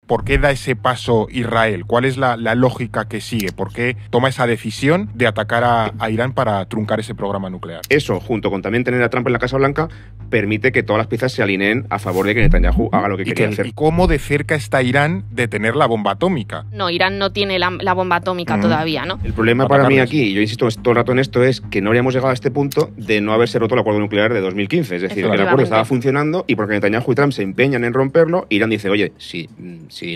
¿por qué da ese paso Israel? ¿Cuál es la lógica que sigue? ¿Por qué toma esa decisión de atacar a Irán para truncar ese programa nuclear? Eso, junto con también tener a Trump en la Casa Blanca, permite que todas las piezas se alineen a favor de que Netanyahu haga lo que quería hacer. ¿Y cómo de cerca está Irán de tener la bomba atómica? No, Irán no tiene la bomba atómica todavía, ¿no? El problema para mí aquí, y yo insisto todo el rato en esto, es que no habríamos llegado a este punto de no haberse roto el acuerdo nuclear de 2015. Es decir, que el acuerdo estaba funcionando y porque Netanyahu y Trump se empeñan en romperlo, Irán dice, oye, si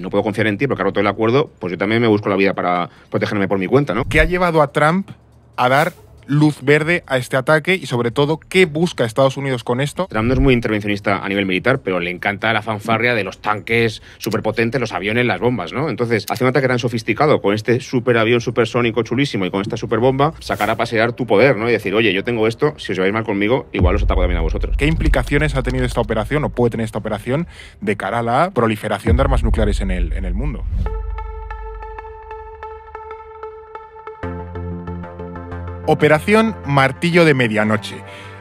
no puedo confiar en ti porque ha roto el acuerdo, pues yo también me busco la vida para protegerme por mi cuenta, ¿no? ¿Qué ha llevado a Trump a dar luz verde a este ataque y, sobre todo, qué busca Estados Unidos con esto? Trump no es muy intervencionista a nivel militar, pero le encanta la fanfarria de los tanques superpotentes, los aviones, las bombas, ¿no? Entonces, hace un ataque tan sofisticado con este superavión supersónico chulísimo y con esta superbomba, sacar a pasear tu poder, ¿no? Y decir, oye, yo tengo esto, si os lleváis mal conmigo, igual os ataco también a vosotros. ¿Qué implicaciones ha tenido esta operación o puede tener esta operación de cara a la proliferación de armas nucleares en el mundo? Operación Martillo de Medianoche.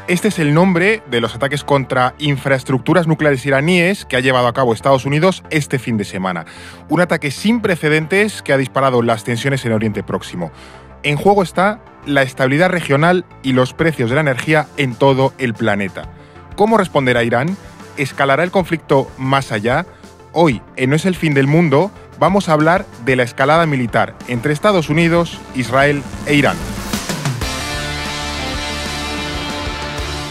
Este es el nombre de los ataques contra infraestructuras nucleares iraníes que ha llevado a cabo Estados Unidos este fin de semana. Un ataque sin precedentes que ha disparado las tensiones en Oriente Próximo. En juego está la estabilidad regional y los precios de la energía en todo el planeta. ¿Cómo responderá Irán? ¿Escalará el conflicto más allá? Hoy, en No es el fin del mundo, vamos a hablar de la escalada militar entre Estados Unidos, Israel e Irán.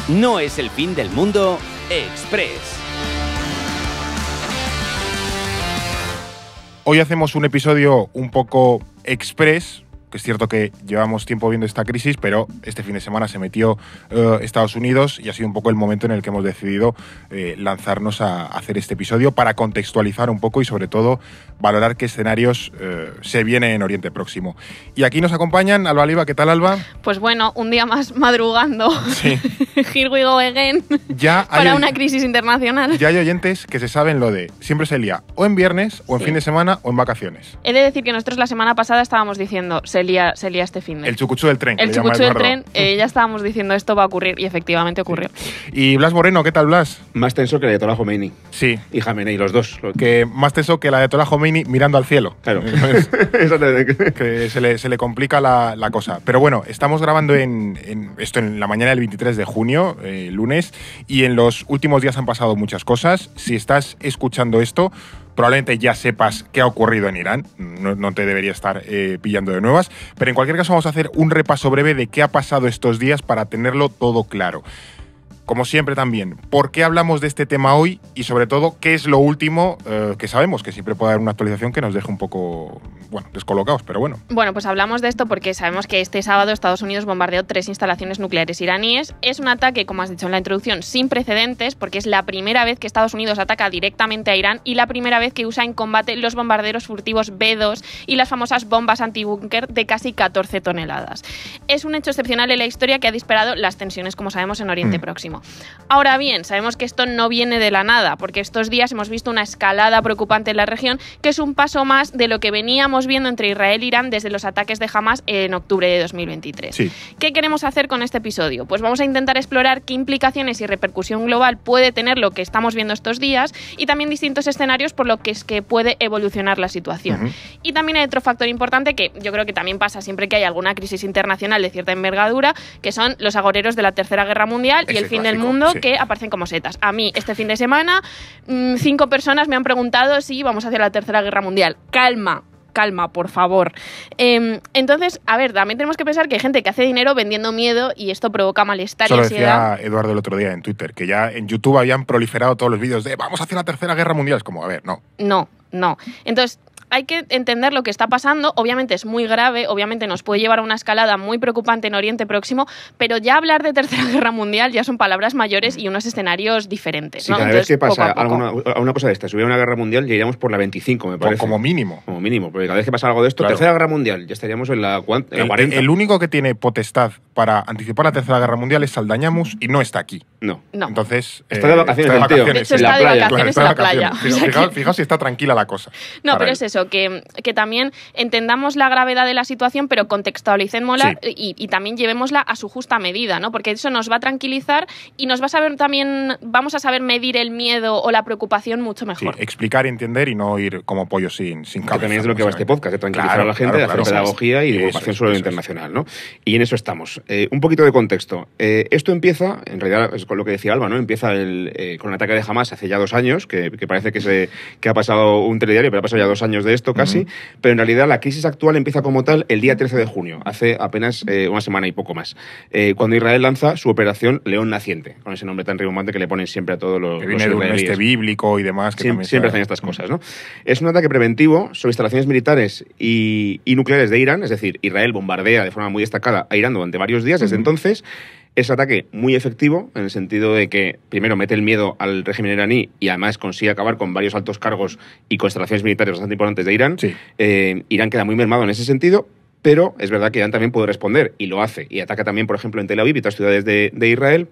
No es el fin del mundo, Express. Hoy hacemos un episodio un poco express, que es cierto que llevamos tiempo viendo esta crisis, pero este fin de semana se metió Estados Unidos y ha sido un poco el momento en el que hemos decidido lanzarnos a hacer este episodio para contextualizar un poco y, sobre todo, valorar qué escenarios se vienen en Oriente Próximo. Y aquí nos acompañan Alba Liba. ¿Qué tal, Alba? Pues bueno, un día más madrugando. Sí. Here we go again. Ya para una crisis internacional. Ya hay oyentes que se saben lo de siempre se lía o en viernes, o en fin de semana, o en vacaciones. He de decir que nosotros la semana pasada estábamos diciendo se lía este fin de. El chucuchú del tren. El chucuchú del tren, ya estábamos diciendo esto va a ocurrir y efectivamente ocurrió. Sí. Y Blas Moreno, ¿qué tal, Blas? Más tenso que la de Ayatollah Khomeini. Sí. Y Khamenei, los dos. Que más tenso que la de Ayatollah Khomeini mirando al cielo. Claro. Que se le complica la cosa. Pero bueno, estamos grabando esto en la mañana del 23 de junio, lunes, y en los últimos días han pasado muchas cosas. Si estás escuchando esto, probablemente ya sepas qué ha ocurrido en Irán, no te debería estar pillando de nuevas, pero en cualquier caso vamos a hacer un repaso breve de qué ha pasado estos días para tenerlo todo claro. Como siempre también, ¿por qué hablamos de este tema hoy? Y sobre todo, ¿qué es lo último que sabemos? Que siempre puede haber una actualización que nos deje un poco, descolocados, pero bueno. Bueno, pues hablamos de esto porque sabemos que este sábado Estados Unidos bombardeó 3 instalaciones nucleares iraníes. Es un ataque, como has dicho en la introducción, sin precedentes, porque es la primera vez que Estados Unidos ataca directamente a Irán y la primera vez que usa en combate los bombarderos furtivos B-2 y las famosas bombas antibúnker de casi 14 toneladas. Es un hecho excepcional en la historia que ha disparado las tensiones, como sabemos, en Oriente Próximo. Ahora bien, sabemos que esto no viene de la nada, porque estos días hemos visto una escalada preocupante en la región, que es un paso más de lo que veníamos viendo entre Israel e Irán desde los ataques de Hamas en octubre de 2023. Sí. ¿Qué queremos hacer con este episodio? Pues vamos a intentar explorar qué implicaciones y repercusión global puede tener lo que estamos viendo estos días y también distintos escenarios por lo que es que puede evolucionar la situación. Y también hay otro factor importante que yo creo que también pasa siempre que hay alguna crisis internacional de cierta envergadura, que son los agoreros de la Tercera Guerra Mundial y el fin del mundo, que aparecen como setas. A mí, este fin de semana, 5 personas me han preguntado si vamos hacia la Tercera Guerra Mundial. Calma, por favor. Entonces, a ver, también tenemos que pensar que hay gente que hace dinero vendiendo miedo y esto provoca malestar y ansiedad. Decía Eduardo el otro día en Twitter, que ya en YouTube habían proliferado todos los vídeos de vamos hacia la Tercera Guerra Mundial. Es como, a ver, no. No. Entonces, hay que entender lo que está pasando. Obviamente es muy grave, obviamente nos puede llevar a una escalada muy preocupante en Oriente Próximo, pero ya hablar de Tercera Guerra Mundial ya son palabras mayores y unos escenarios diferentes, sí, ¿no? Cada Entonces, vez que pasa poco a poco. una cosa de esta, si hubiera una guerra mundial, ya iríamos por la 25, me parece. Como mínimo. Como mínimo, porque cada vez que pasa algo de esto, claro. Tercera Guerra Mundial, ya estaríamos en la 40. El único que tiene potestad para anticipar la Tercera Guerra Mundial es Saldañamus y no está aquí. No. Entonces, está de vacaciones, De hecho, en la está de playa. vacaciones en la playa. Fijaos si está tranquila la cosa. No, pero es eso. eso, que también entendamos la gravedad de la situación, pero contextualicémosla y también llevémosla a su justa medida, ¿no? Porque eso nos va a tranquilizar y nos va a saber también, vamos a saber medir el miedo o la preocupación mucho mejor. Sí, explicar y entender y no ir como pollo sin cabeza. Que también es de lo que va este podcast, de tranquilizar a la gente, de hacer pedagogía y divulgación sobre lo internacional, ¿no? Y en eso estamos. Un poquito de contexto. Esto empieza, en realidad, es con lo que decía Alba, ¿no? Empieza con el ataque de Hamas hace ya 2 años, que parece que ha pasado un telediario, pero ha pasado ya 2 años de esto casi, pero en realidad la crisis actual empieza como tal el día 13 de junio, hace apenas una semana y poco más, cuando Israel lanza su operación León Naciente, con ese nombre tan rimbombante que le ponen siempre a todos los viene de un bíblico y demás. Que siempre hacen estas cosas, ¿no? Es un ataque preventivo sobre instalaciones militares y nucleares de Irán, es decir, Israel bombardea de forma muy destacada a Irán durante varios días desde entonces. Es un ataque muy efectivo en el sentido de que primero mete el miedo al régimen iraní y además consigue acabar con varios altos cargos y con instalaciones militares bastante importantes de Irán. Sí. Irán queda muy mermado en ese sentido, pero es verdad que Irán también puede responder y lo hace. Y ataca también, por ejemplo, en Tel Aviv y otras ciudades de Israel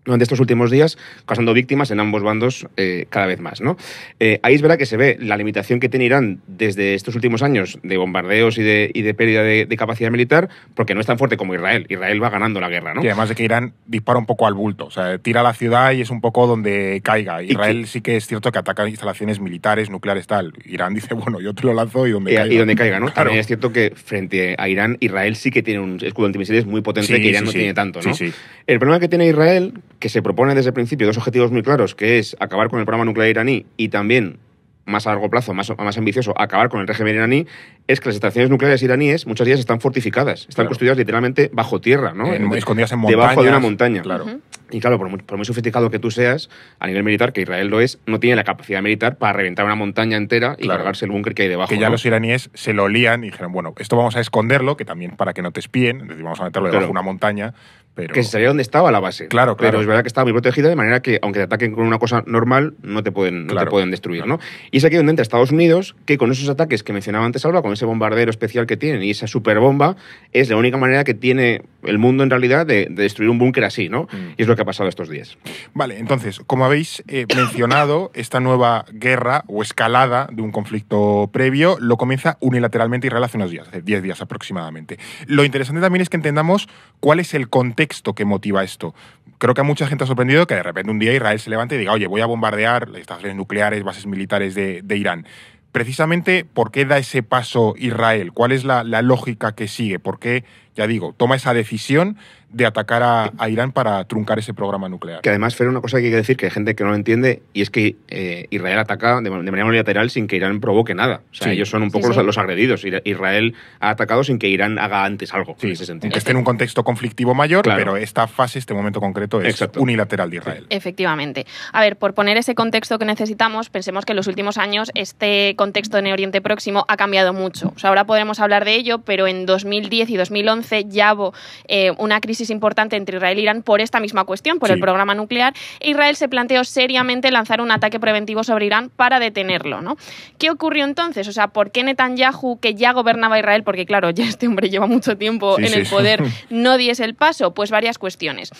durante estos últimos días, causando víctimas en ambos bandos cada vez más, ¿no? Ahí es verdad que se ve la limitación que tiene Irán desde estos últimos años de bombardeos y de pérdida de capacidad militar, porque no es tan fuerte como Israel. Israel va ganando la guerra, ¿no? Y además de que Irán dispara un poco al bulto, o sea, tira a la ciudad y es un poco donde caiga. Israel sí que es cierto que ataca instalaciones militares, nucleares, tal. Irán dice, bueno, yo te lo lanzo y donde caiga. Y donde caiga, ¿no? Claro. También es cierto que frente a Irán, Israel sí que tiene un escudo antimisiles muy potente que Irán no tiene tanto, ¿no? Sí. El problema que tiene Israel, que se propone desde el principio 2 objetivos muy claros, que es acabar con el programa nuclear iraní y también, más a largo plazo, más ambicioso, acabar con el régimen iraní, es que las estaciones nucleares iraníes muchas de ellas están fortificadas, están construidas literalmente bajo tierra, ¿no? Escondidas en montañas. Debajo de una montaña. Claro. Y claro, por muy sofisticado que tú seas, a nivel militar, que Israel lo es, no tiene la capacidad militar para reventar una montaña entera y cargarse el búnker que hay debajo. Que ya los iraníes se lo olían y dijeron, bueno, esto vamos a esconderlo, que también para que no te espíen, es decir, vamos a meterlo debajo de una montaña. Pero... Que se sabía dónde estaba la base. Claro. Pero es verdad que estaba muy protegida, de manera que, aunque te ataquen con una cosa normal, no te pueden destruir, ¿no? Y es aquí donde entra Estados Unidos, que con esos ataques que mencionaba antes Alba, con ese bombardero especial que tienen y esa superbomba, es la única manera que tiene el mundo en realidad de destruir un búnker así, ¿no? Y es lo que ha pasado estos días. Vale, entonces, como habéis mencionado, esta nueva guerra o escalada de un conflicto previo lo comienza unilateralmente Israel hace unos días, hace 10 días aproximadamente. Lo interesante también es que entendamos cuál es el contexto que motiva esto. Creo que a mucha gente ha sorprendido que de repente un día Israel se levante y diga, oye, voy a bombardear las estaciones nucleares, bases militares de Irán. Precisamente, ¿por qué da ese paso Israel? ¿Cuál es la lógica que sigue? ¿Por qué, ya digo, toma esa decisión de atacar a Irán para truncar ese programa nuclear? Que además, Fer, una cosa que hay que decir, que hay gente que no lo entiende, y es que Israel ataca de manera unilateral sin que Irán provoque nada. O sea, ellos son un poco los agredidos. Israel ha atacado sin que Irán haga antes algo, en ese sentido. Que esté en un contexto conflictivo mayor, pero esta fase, este momento concreto, es unilateral de Israel. Efectivamente. A ver, por poner ese contexto que necesitamos, pensemos que en los últimos años este contexto en Oriente Próximo ha cambiado mucho. O sea, ahora podremos hablar de ello, pero en 2010 y 2011 ya hubo una crisis importante entre Israel e Irán por esta misma cuestión, por el programa nuclear, e Israel se planteó seriamente lanzar un ataque preventivo sobre Irán para detenerlo, ¿no? ¿Qué ocurrió entonces? O sea, ¿por qué Netanyahu, que ya gobernaba Israel, porque claro, ya este hombre lleva mucho tiempo en el poder, no diese el paso? Pues varias cuestiones.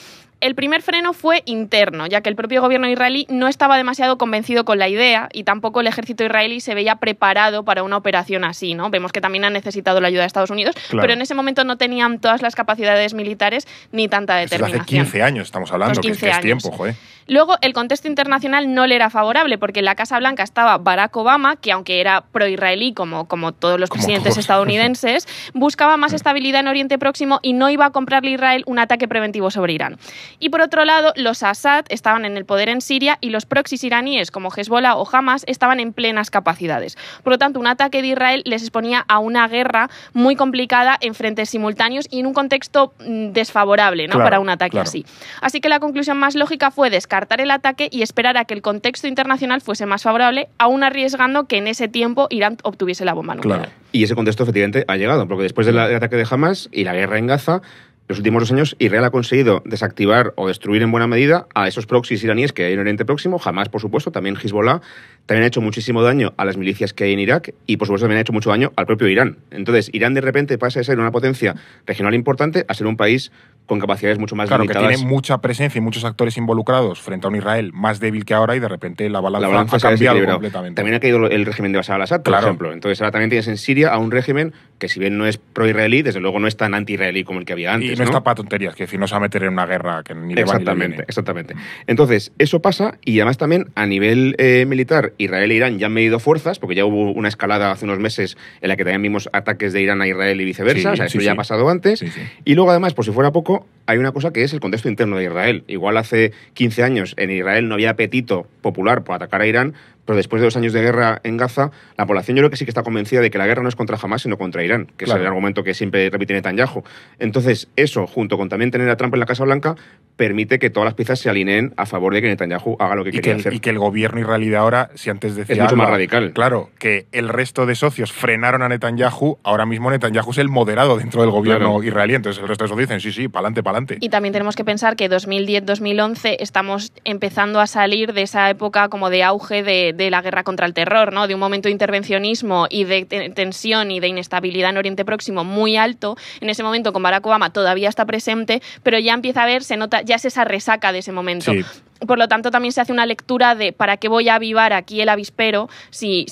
El primer freno fue interno, ya que el propio gobierno israelí no estaba demasiado convencido con la idea y tampoco el ejército israelí se veía preparado para una operación así, ¿no? Vemos que también han necesitado la ayuda de Estados Unidos, pero en ese momento no tenían todas las capacidades militares ni tanta determinación. Hace 15 años estamos hablando, que es tiempo, joder. Luego, el contexto internacional no le era favorable, porque en la Casa Blanca estaba Barack Obama, que aunque era pro-israelí, como todos los presidentes estadounidenses, buscaba más estabilidad en Oriente Próximo y no iba a comprarle a Israel un ataque preventivo sobre Irán. Y por otro lado, los Assad estaban en el poder en Siria y los proxies iraníes, como Hezbollah o Hamas, estaban en plenas capacidades. Por lo tanto, un ataque de Israel les exponía a una guerra muy complicada en frentes simultáneos y en un contexto desfavorable, ¿no? Para un ataque así. Así que la conclusión más lógica fue descartar el ataque y esperar a que el contexto internacional fuese más favorable, aún arriesgando que en ese tiempo Irán obtuviese la bomba nuclear. Y ese contexto efectivamente ha llegado, porque después del ataque de Hamas y la guerra en Gaza, los últimos 2 años Israel ha conseguido desactivar o destruir en buena medida a esos proxies iraníes que hay en Oriente Próximo, Hamas, por supuesto, también Hezbollah, también ha hecho muchísimo daño a las milicias que hay en Irak y, por supuesto, también ha hecho mucho daño al propio Irán. Entonces, Irán de repente pasa de ser una potencia regional importante a ser un país con capacidades mucho más limitadas. Claro, que tiene mucha presencia y muchos actores involucrados frente a un Israel más débil que ahora y de repente la balanza ha cambiado completamente. También ha caído el régimen de Bashar al-Assad, por ejemplo. Entonces ahora también tienes en Siria a un régimen que, si bien no es pro-israelí, desde luego no es tan anti-israelí como el que había antes. Y no está para tonterías, que decir, no se va a meter en una guerra que ni le va ni le viene. Exactamente. Entonces, eso pasa, y además también a nivel militar, Israel e Irán ya han medido fuerzas, porque ya hubo una escalada hace unos meses en la que también vimos ataques de Irán a Israel y viceversa, eso ya ha pasado antes. Y luego, además, por si fuera poco, hay una cosa que es el contexto interno de Israel. Igual hace 15 años en Israel no había apetito popular por atacar a Irán, pero después de 2 años de guerra en Gaza, la población yo creo que sí que está convencida de que la guerra no es contra Hamás, sino contra Irán, que es el argumento que siempre repite Netanyahu. Entonces, eso, junto con también tener a Trump en la Casa Blanca, permite que todas las piezas se alineen a favor de que Netanyahu haga lo que quería hacer. Y que el gobierno israelí de ahora, si antes decía... Es mucho más radical. Claro, que el resto de socios frenaron a Netanyahu, ahora mismo Netanyahu es el moderado dentro del gobierno israelí, entonces el resto de socios dicen, sí, pa'lante. Y también tenemos que pensar que 2010-2011 estamos empezando a salir de esa época como de auge de la guerra contra el terror, ¿no? De un momento de intervencionismo y de tensión y de inestabilidad en Oriente Próximo muy alto. En ese momento con Barack Obama todavía está presente, pero ya empieza a ver, se nota, ya es esa resaca de ese momento. Sí. Por lo tanto, también se hace una lectura de ¿para qué voy a avivar aquí el avispero si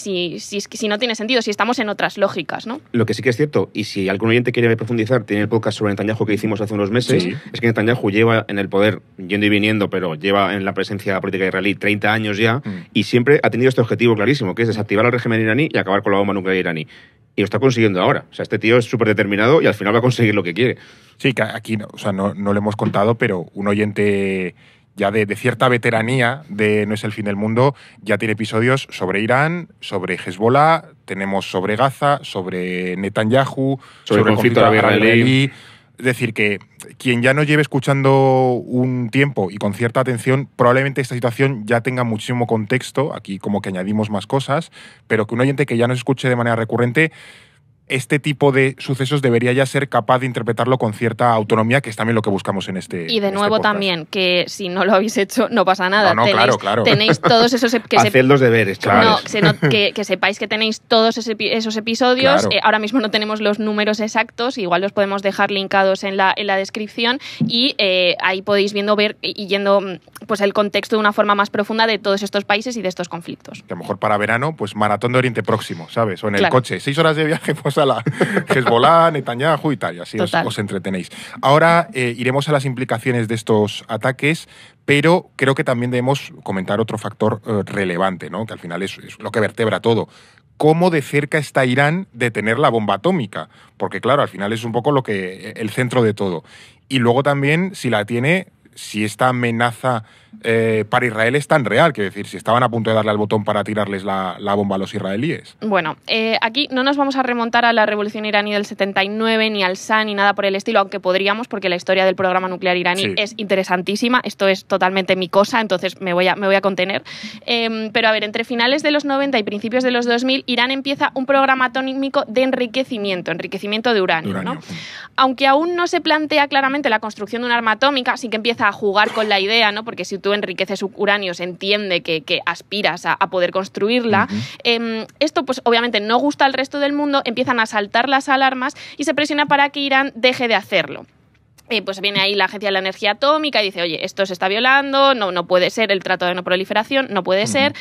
no tiene sentido, si estamos en otras lógicas, ¿no? Lo que sí que es cierto, y si algún oyente quiere profundizar, tiene el podcast sobre Netanyahu que hicimos hace unos meses, es que Netanyahu lleva en el poder, yendo y viniendo, pero lleva en la presencia política israelí 30 años ya, y siempre ha tenido este objetivo clarísimo, que es desactivar al régimen iraní y acabar con la bomba nuclear iraní. Y lo está consiguiendo ahora. O sea, este tío es súper determinado y al final va a conseguir lo que quiere. Sí, que aquí no lo hemos contado, pero un oyente ya de cierta veteranía de No es el fin del mundo ya tiene episodios sobre Irán, sobre Hezbollah, tenemos sobre Gaza, sobre Netanyahu, sobre el conflicto árabe-israelí. Es decir, que quien ya nos lleve escuchando un tiempo y con cierta atención, probablemente esta situación ya tenga muchísimo contexto, aquí como que añadimos más cosas, pero que un oyente que ya nos escuche de manera recurrente, este tipo de sucesos debería ya ser capaz de interpretarlo con cierta autonomía, que es también lo que buscamos en este Y de nuevo también, que si no lo habéis hecho, no pasa nada. Claro. Tenéis todos esos... Haced los deberes, claro. Que sepáis que tenéis todos esos episodios. Claro. Ahora mismo no tenemos los números exactos, igual los podemos dejar linkados en la descripción y ahí podéis ver y yendo pues el contexto de una forma más profunda de todos estos países y de estos conflictos. Que a lo mejor para verano, pues maratón de Oriente Próximo, ¿sabes? O en el coche, 6 horas de viaje, pues a la Hezbollah, Netanyahu y tal, y así os entretenéis. Ahora iremos a las implicaciones de estos ataques, pero creo que también debemos comentar otro factor relevante, ¿no? Que al final es lo que vertebra todo. ¿Cómo de cerca está Irán de tener la bomba atómica? Porque claro, al final es un poco el centro de todo. Y luego también, si la tiene, si esta amenaza para Israel es tan real, quiero decir, si estaban a punto de darle al botón para tirarles la bomba a los israelíes. Bueno, aquí no nos vamos a remontar a la revolución iraní del 79, ni al Shah, ni nada por el estilo, aunque podríamos, porque la historia del programa nuclear iraní es interesantísima. Esto es totalmente mi cosa, entonces me voy a contener. Pero a ver, entre finales de los 90 y principios de los 2000, Irán empieza un programa atómico de enriquecimiento de uranio, ¿no? Aunque aún no se plantea claramente la construcción de un arma atómica, sí que empieza a jugar con la idea, ¿no? Porque si tú enriqueces uranio, se entiende que aspiras a poder construirla. Esto, pues obviamente no gusta al resto del mundo, empiezan a saltar las alarmas y se presiona para que Irán deje de hacerlo. Pues viene ahí la Agencia de la Energía Atómica y dice, oye, esto se está violando, no puede ser, el Tratado de No Proliferación, no puede ser.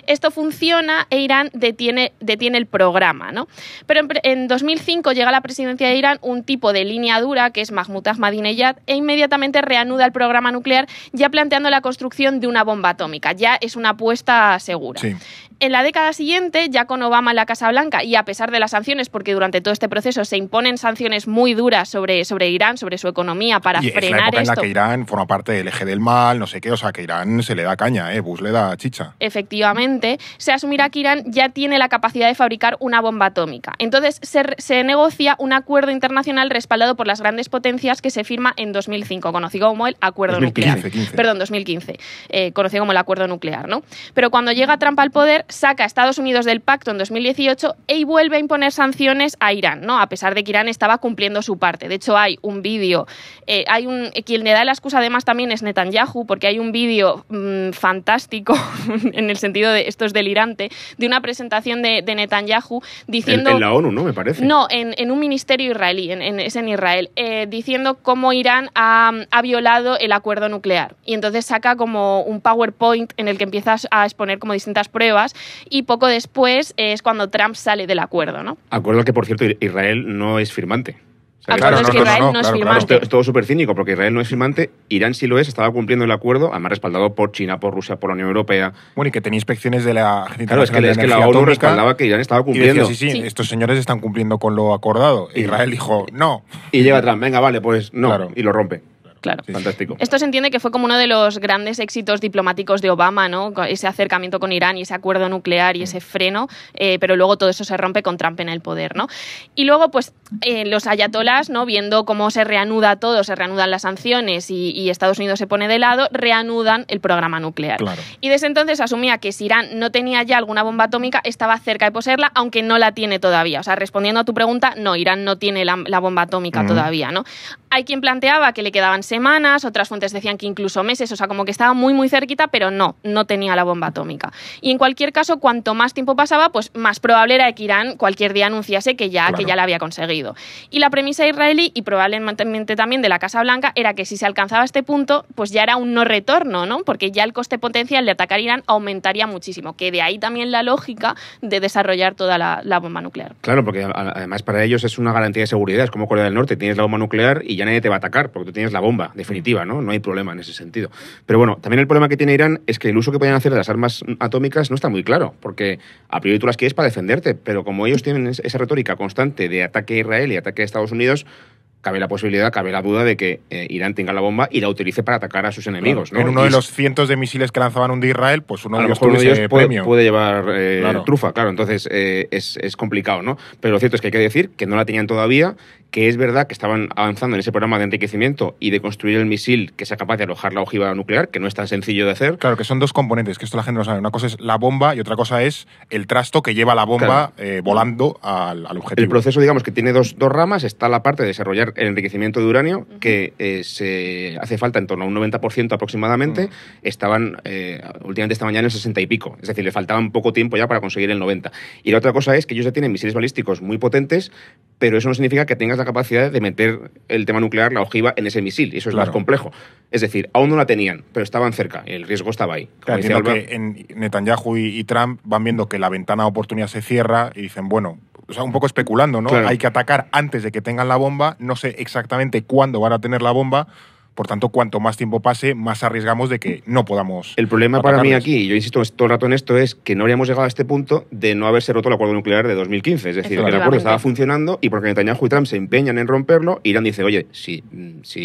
Esto funciona e Irán detiene el programa, ¿no? Pero en 2005 llega a la presidencia de Irán un tipo de línea dura, que es Mahmoud Ahmadinejad, e inmediatamente reanuda el programa nuclear, ya planteando la construcción de una bomba atómica. Ya es una apuesta segura. Sí. En la década siguiente, ya con Obama en la Casa Blanca, y a pesar de las sanciones, porque durante todo este proceso se imponen sanciones muy duras sobre Irán, sobre su economía, para frenar esto. Es la época en la que Irán forma parte del eje del mal, no sé qué, o sea, que Irán se le da caña, Bush le da chicha. Efectivamente, se asumirá que Irán ya tiene la capacidad de fabricar una bomba atómica. Entonces, se negocia un acuerdo internacional respaldado por las grandes potencias que se firma en 2005, conocido como el Acuerdo Nuclear. 2015. Perdón, 2015, conocido como el Acuerdo Nuclear, ¿no? Pero cuando llega Trump al poder, saca a Estados Unidos del pacto en 2018 y vuelve a imponer sanciones a Irán, ¿no? A pesar de que Irán estaba cumpliendo su parte. De hecho, hay un vídeo, quien le da la excusa además también es Netanyahu, porque hay un vídeo fantástico, en el sentido de esto es delirante, de una presentación de Netanyahu diciendo... En la ONU, ¿no? Me parece. No, en un ministerio israelí, es en Israel, diciendo cómo Irán ha violado el acuerdo nuclear. Y entonces saca como un PowerPoint en el que empiezas a exponer como distintas pruebas y poco después es cuando Trump sale del acuerdo, ¿no? Acuerdo que, por cierto, Israel no es firmante. O sea, claro, es que Israel no es firmante. Es todo súper cínico, porque Israel no es firmante, Irán sí lo es, estaba cumpliendo el acuerdo, además respaldado por China, por Rusia, por la Unión Europea. Bueno, y que tenía inspecciones de la Agencia Internacional de Energía Atómica. La ONU respaldaba que Irán estaba cumpliendo. Y decía, sí, estos señores están cumpliendo con lo acordado. Israel dijo, no. Y llega Trump, venga, vale, pues no, y lo rompe. Claro. Sí. Fantástico. Esto se entiende que fue como uno de los grandes éxitos diplomáticos de Obama, ¿no? Ese acercamiento con Irán y ese acuerdo nuclear y ese freno, pero luego todo eso se rompe con Trump en el poder, ¿no? Y luego, pues, los ayatolás, ¿no? Viendo cómo se reanuda todo, se reanudan las sanciones y Estados Unidos se pone de lado, reanudan el programa nuclear. Claro. Y desde entonces asumía que si Irán no tenía ya alguna bomba atómica, estaba cerca de poseerla, aunque no la tiene todavía. O sea, respondiendo a tu pregunta, no, Irán no tiene la bomba atómica todavía, ¿no? Hay quien planteaba que le quedaban semanas, otras fuentes decían que incluso meses, o sea, como que estaba muy, muy cerquita, pero no tenía la bomba atómica. Y en cualquier caso, cuanto más tiempo pasaba, pues más probable era que Irán cualquier día anunciase que ya la había conseguido. Y la premisa israelí, y probablemente también de la Casa Blanca, era que si se alcanzaba este punto, pues ya era un no retorno, ¿no? Porque ya el coste potencial de atacar Irán aumentaría muchísimo, que de ahí también la lógica de desarrollar toda la bomba nuclear. Claro, porque además para ellos es una garantía de seguridad, es como Corea del Norte, tienes la bomba nuclear y ya nadie te va a atacar, porque tú tienes la bomba definitiva, ¿no? No hay problema en ese sentido. Pero bueno, también el problema que tiene Irán es que el uso que pueden hacer de las armas atómicas no está muy claro, porque a priori tú las quieres para defenderte, pero como ellos tienen esa retórica constante de ataque a Israel y ataque a Estados Unidos, cabe la posibilidad, cabe la duda de que Irán tenga la bomba y la utilice para atacar a sus enemigos, ¿no? En uno de los cientos de misiles que lanzaban un de Israel, pues uno de ellos tuviese premio. Puede llevar trufa, claro. Entonces es complicado, ¿no? Pero lo cierto es que hay que decir que no la tenían todavía, que es verdad que estaban avanzando en ese programa de enriquecimiento y de construir el misil que sea capaz de alojar la ojiva nuclear, que no es tan sencillo de hacer. Claro, que son dos componentes, que esto la gente no sabe. Una cosa es la bomba y otra cosa es el trasto que lleva la bomba volando al objetivo. El proceso, digamos, que tiene dos ramas. Está la parte de desarrollar el enriquecimiento de uranio, que se hace falta en torno a un 90% aproximadamente. Últimamente esta mañana en 60 y pico. Es decir, le faltaban poco tiempo ya para conseguir el 90. Y la otra cosa es que ellos ya tienen misiles balísticos muy potentes, pero eso no significa que tengas la capacidad de meter el tema nuclear, la ojiva, en ese misil. Y eso es más complejo. Es decir, aún no la tenían, pero estaban cerca. El riesgo estaba ahí. Claro, entiendo que en Netanyahu y Trump van viendo que la ventana de oportunidad se cierra y dicen, bueno, o sea, un poco especulando, ¿no? Claro. Hay que atacar antes de que tengan la bomba. No sé exactamente cuándo van a tener la bomba. Por tanto, cuanto más tiempo pase, más arriesgamos de que no podamos. El problema para mí aquí, y yo insisto todo el rato en esto, es que no habríamos llegado a este punto de no haberse roto el acuerdo nuclear de 2015. Es decir, que el acuerdo estaba funcionando y porque Netanyahu y Trump se empeñan en romperlo, Irán dice, oye, si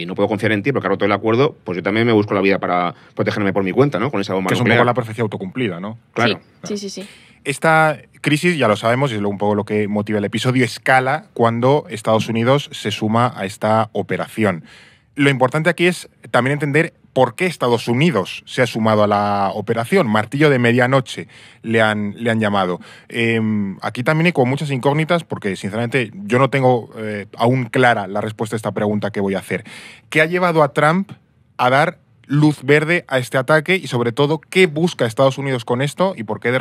no puedo confiar en ti porque ha roto el acuerdo, pues yo también me busco la vida para protegerme por mi cuenta, ¿no? Con esa bomba nuclear. Que es un poco la profecía autocumplida, ¿no? Claro. Sí. Esta crisis, ya lo sabemos, y es un poco lo que motiva el episodio, escala cuando Estados Unidos se suma a esta operación. Lo importante aquí es también entender por qué Estados Unidos se ha sumado a la operación. Martillo de medianoche le han llamado. Aquí también hay como muchas incógnitas porque, sinceramente, yo no tengo aún clara la respuesta a esta pregunta que voy a hacer. ¿Qué ha llevado a Trump a dar luz verde a este ataque y, sobre todo, qué busca Estados Unidos con esto y por qué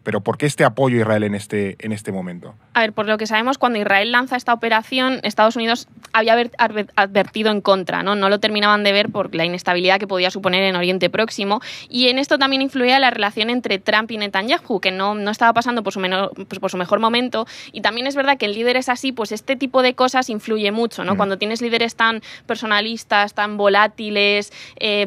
pero por qué este apoyo a Israel en este momento? A ver, por lo que sabemos, cuando Israel lanza esta operación, Estados Unidos había advertido en contra, ¿no? No lo terminaban de ver por la inestabilidad que podía suponer en Oriente Próximo, y en esto también influía la relación entre Trump y Netanyahu, que no estaba pasando por su mejor momento, y también es verdad que en líderes así, pues este tipo de cosas influye mucho, ¿no? Cuando tienes líderes tan personalistas, tan volátiles,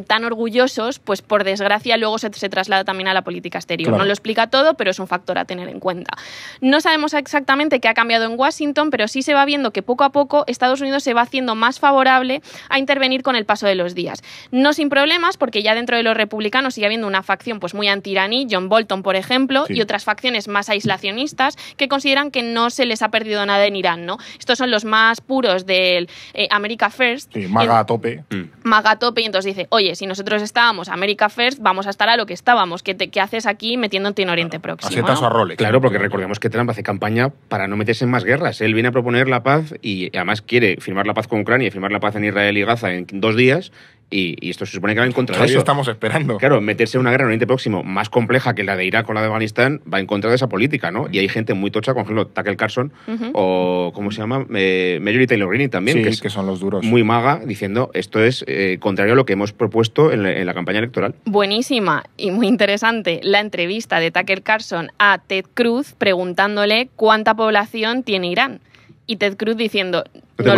tan orgullosos, pues por desgracia luego se traslada también a la política exterior. Claro. No lo explica todo, pero es un factor a tener en cuenta. No sabemos exactamente qué ha cambiado en Washington, pero sí se va viendo que poco a poco Estados Unidos se va haciendo más favorable a intervenir con el paso de los días. No sin problemas, porque ya dentro de los republicanos sigue habiendo una facción pues muy anti-iraní, John Bolton, por ejemplo, y otras facciones más aislacionistas que consideran que no se les ha perdido nada en Irán, ¿no? Estos son los más puros del America First. Sí, MAGA a tope. MAGA a tope, tope y entonces dice, oye, si nosotros estábamos America First, vamos a estar a lo que estábamos. ¿Qué haces aquí metiéndote en Oriente Próximo? Asetazo a Rolex. Claro, porque recordemos que Trump hace campaña para no meterse en más guerras. Él viene a proponer la paz y además quiere firmar la paz con Ucrania y firmar la paz en Israel y Gaza en 2 días. Y esto se supone que va en contra de eso. Estamos esperando. Claro, meterse en una guerra en Oriente Próximo más compleja que la de Irak o la de Afganistán va en contra de esa política, ¿no? Y hay gente muy tocha, por ejemplo, Tucker Carlson o, ¿cómo se llama? Marjorie Taylor Greene también, sí, que son los duros. Muy maga, diciendo esto es contrario a lo que hemos propuesto en la campaña electoral. Buenísima y muy interesante la entrevista de Tucker Carlson a Ted Cruz preguntándole cuánta población tiene Irán. Y Ted Cruz diciendo, no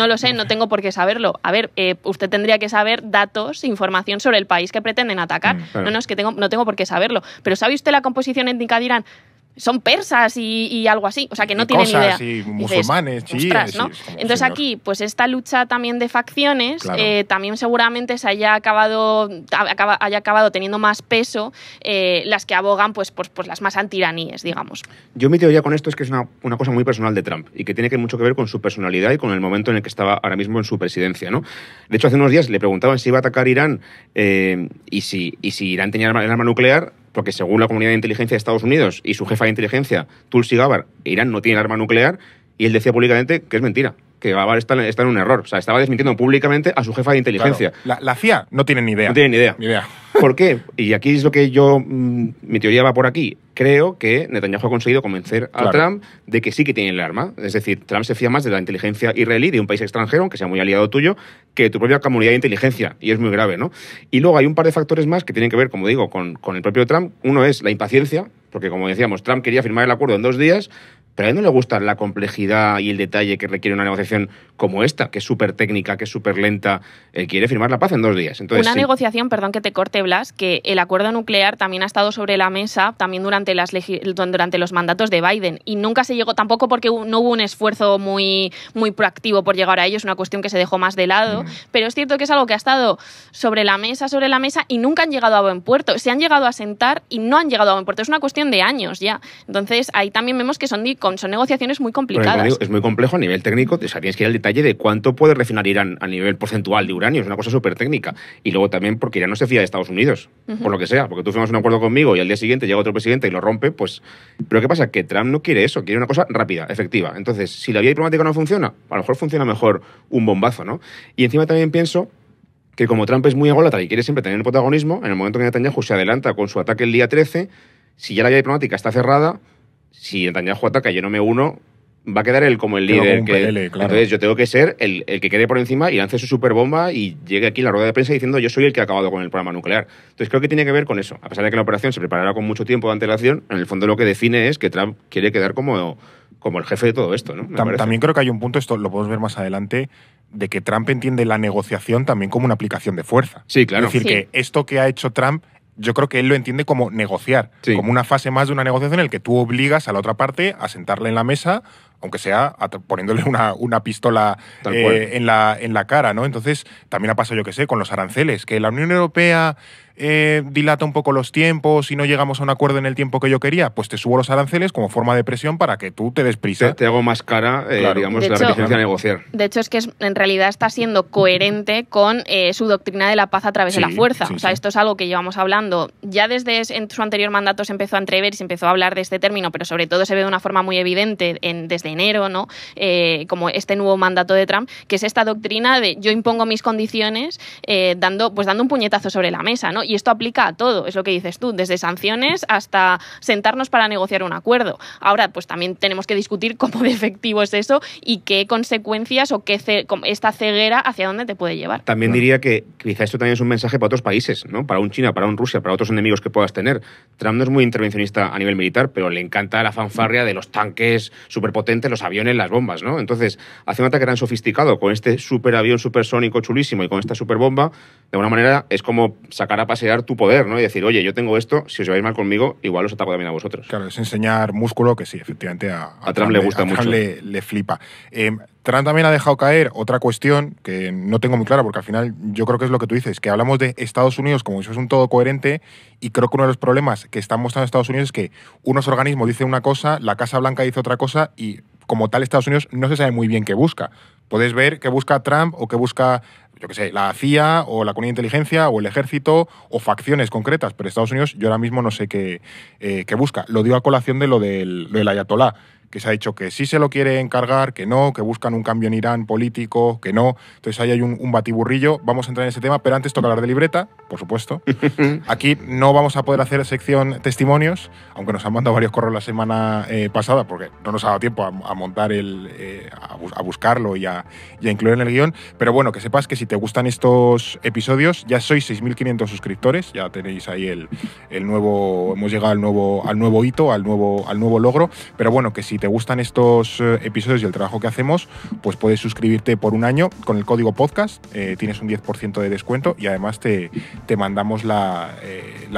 lo sé, no tengo por qué saberlo. A ver, usted tendría que saber datos, información sobre el país que pretenden atacar. Claro. No, es que no tengo por qué saberlo. Pero ¿sabe usted la composición étnica de Irán? Son persas y algo así, o sea que no tienen idea. Y musulmanes, chiíes, ¿no? Entonces aquí, pues esta lucha también de facciones, claro. También seguramente se haya acabado teniendo más peso las que abogan pues las más antiraníes, digamos. Yo mi teoría con esto es que es una cosa muy personal de Trump y que tiene mucho que ver con su personalidad y con el momento en el que estaba ahora mismo en su presidencia, ¿no? De hecho, hace unos días le preguntaban si iba a atacar Irán y si Irán tenía el arma nuclear, porque según la comunidad de inteligencia de Estados Unidos y su jefa de inteligencia, Tulsi Gabbard, Irán no tiene arma nuclear, y él decía públicamente que es mentira, que Gabbard está en un error. O sea, estaba desmintiendo públicamente a su jefa de inteligencia. Claro. La CIA no tiene ni idea. No tiene ni idea. Ni idea. ¿Por qué? Y aquí es lo que mi teoría va por aquí. Creo que Netanyahu ha conseguido convencer a Trump de que sí que tiene el arma. Es decir, Trump se fía más de la inteligencia israelí, de un país extranjero, aunque sea muy aliado tuyo, que de tu propia comunidad de inteligencia. Y es muy grave, ¿no? Y luego hay un par de factores más que tienen que ver, como digo, con el propio Trump. Uno es la impaciencia, porque como decíamos, Trump quería firmar el acuerdo en 2 días, pero a él no le gusta la complejidad y el detalle que requiere una negociación como esta, que es súper técnica, que es súper lenta. Él quiere firmar la paz en 2 días. Entonces, una negociación, perdón que te corte, Blas, que el acuerdo nuclear también ha estado sobre la mesa también durante los mandatos de Biden y nunca se llegó tampoco porque no hubo un esfuerzo muy, muy proactivo por llegar a ello, es una cuestión que se dejó más de lado, pero es cierto que es algo que ha estado sobre la mesa y nunca han llegado a buen puerto. Se han llegado a sentar y no han llegado a buen puerto. Es una cuestión de años ya. Entonces, ahí también vemos que son negociaciones muy complicadas. Digo, es muy complejo a nivel técnico. O sea, tienes que ir al detalle de cuánto puede refinar Irán a nivel porcentual de uranio. Es una cosa súper técnica. Y luego también porque Irán no se fía de Estados Unidos, por lo que sea. Porque tú firmas un acuerdo conmigo y al día siguiente llega otro presidente y lo rompe, pues... Pero ¿qué pasa? Que Trump no quiere eso. Quiere una cosa rápida, efectiva. Entonces, si la vía diplomática no funciona, a lo mejor funciona mejor un bombazo, ¿no? Y encima también pienso que como Trump es muy ególatra y quiere siempre tener el protagonismo, en el momento que Netanyahu se adelanta con su ataque el día 13, si ya la vía diplomática está cerrada, si Netanyahu ataca y yo no me uno, va a quedar él como el líder. Claro. Entonces yo tengo que ser el que quede por encima y lance su superbomba y llegue aquí en la rueda de prensa diciendo yo soy el que ha acabado con el programa nuclear. Entonces creo que tiene que ver con eso. A pesar de que la operación se preparará con mucho tiempo de antelación, en el fondo lo que define es que Trump quiere quedar como el jefe de todo esto, ¿no? También creo que hay un punto, esto lo podemos ver más adelante, de que Trump entiende la negociación también como una aplicación de fuerza. Sí, claro. Es decir, que esto que ha hecho Trump, yo creo que él lo entiende como negociar, como una fase más de una negociación en la que tú obligas a la otra parte a sentarle en la mesa, aunque sea poniéndole una pistola en la cara, ¿no? Entonces, también ha pasado, yo qué sé, con los aranceles, que la Unión Europea dilata un poco los tiempos y no llegamos a un acuerdo en el tiempo que yo quería, pues te subo los aranceles como forma de presión para que tú te des prisa. Te hago más cara, digamos, la reticencia a negociar. De hecho, es que en realidad está siendo coherente con su doctrina de la paz a través de la fuerza. O sea, esto es algo que llevamos hablando. Ya desde en su anterior mandato se empezó a entrever y se empezó a hablar de este término, pero sobre todo se ve de una forma muy evidente desde enero, ¿no? Como este nuevo mandato de Trump, que es esta doctrina de yo impongo mis condiciones dando un puñetazo sobre la mesa, ¿no? Y esto aplica a todo, es lo que dices tú, desde sanciones hasta sentarnos para negociar un acuerdo. Ahora, pues también tenemos que discutir cómo de efectivo es eso y qué consecuencias o esta ceguera hacia dónde te puede llevar. También diría que quizá esto también es un mensaje para otros países, ¿no? Para un China, para un Rusia, para otros enemigos que puedas tener. Trump no es muy intervencionista a nivel militar, pero le encanta la fanfarria de los tanques superpotentes, los aviones, las bombas, ¿no? Entonces, hace un ataque tan sofisticado con este superavión supersónico chulísimo y con esta superbomba, de alguna manera es como sacar a pasear tu poder, ¿no? Y decir, oye, yo tengo esto, si os lleváis mal conmigo, igual os ataco también a vosotros. Claro, es enseñar músculo que sí, efectivamente a Trump le gusta mucho. A Trump le flipa. Trump también ha dejado caer otra cuestión que no tengo muy clara, porque al final yo creo que es lo que tú dices, que hablamos de Estados Unidos como si fuese un todo coherente, y creo que uno de los problemas que están mostrando Estados Unidos es que unos organismos dicen una cosa, la Casa Blanca dice otra cosa, y como tal Estados Unidos no se sabe muy bien qué busca. Puedes ver qué busca Trump o qué busca, yo qué sé, la CIA o la Comunidad de Inteligencia o el Ejército o facciones concretas, pero Estados Unidos yo ahora mismo no sé qué busca. Lo digo a colación de lo del ayatolá, que se ha dicho que sí se lo quiere encargar, que no, que buscan un cambio en Irán político, que no. Entonces ahí hay un batiburrillo. Vamos a entrar en ese tema, pero antes toca hablar de libreta, por supuesto. Aquí no vamos a poder hacer sección testimonios, aunque nos han mandado varios correos la semana pasada, porque no nos ha dado tiempo a montar a buscarlo y a incluir en el guión. Pero bueno, que sepas que si te gustan estos episodios, ya sois 6.500 suscriptores, ya tenéis ahí el nuevo, hemos llegado al nuevo hito, al nuevo logro. Pero bueno, que si te gustan estos episodios y el trabajo que hacemos, pues puedes suscribirte por un año con el código podcast, tienes un 10% de descuento y además te mandamos la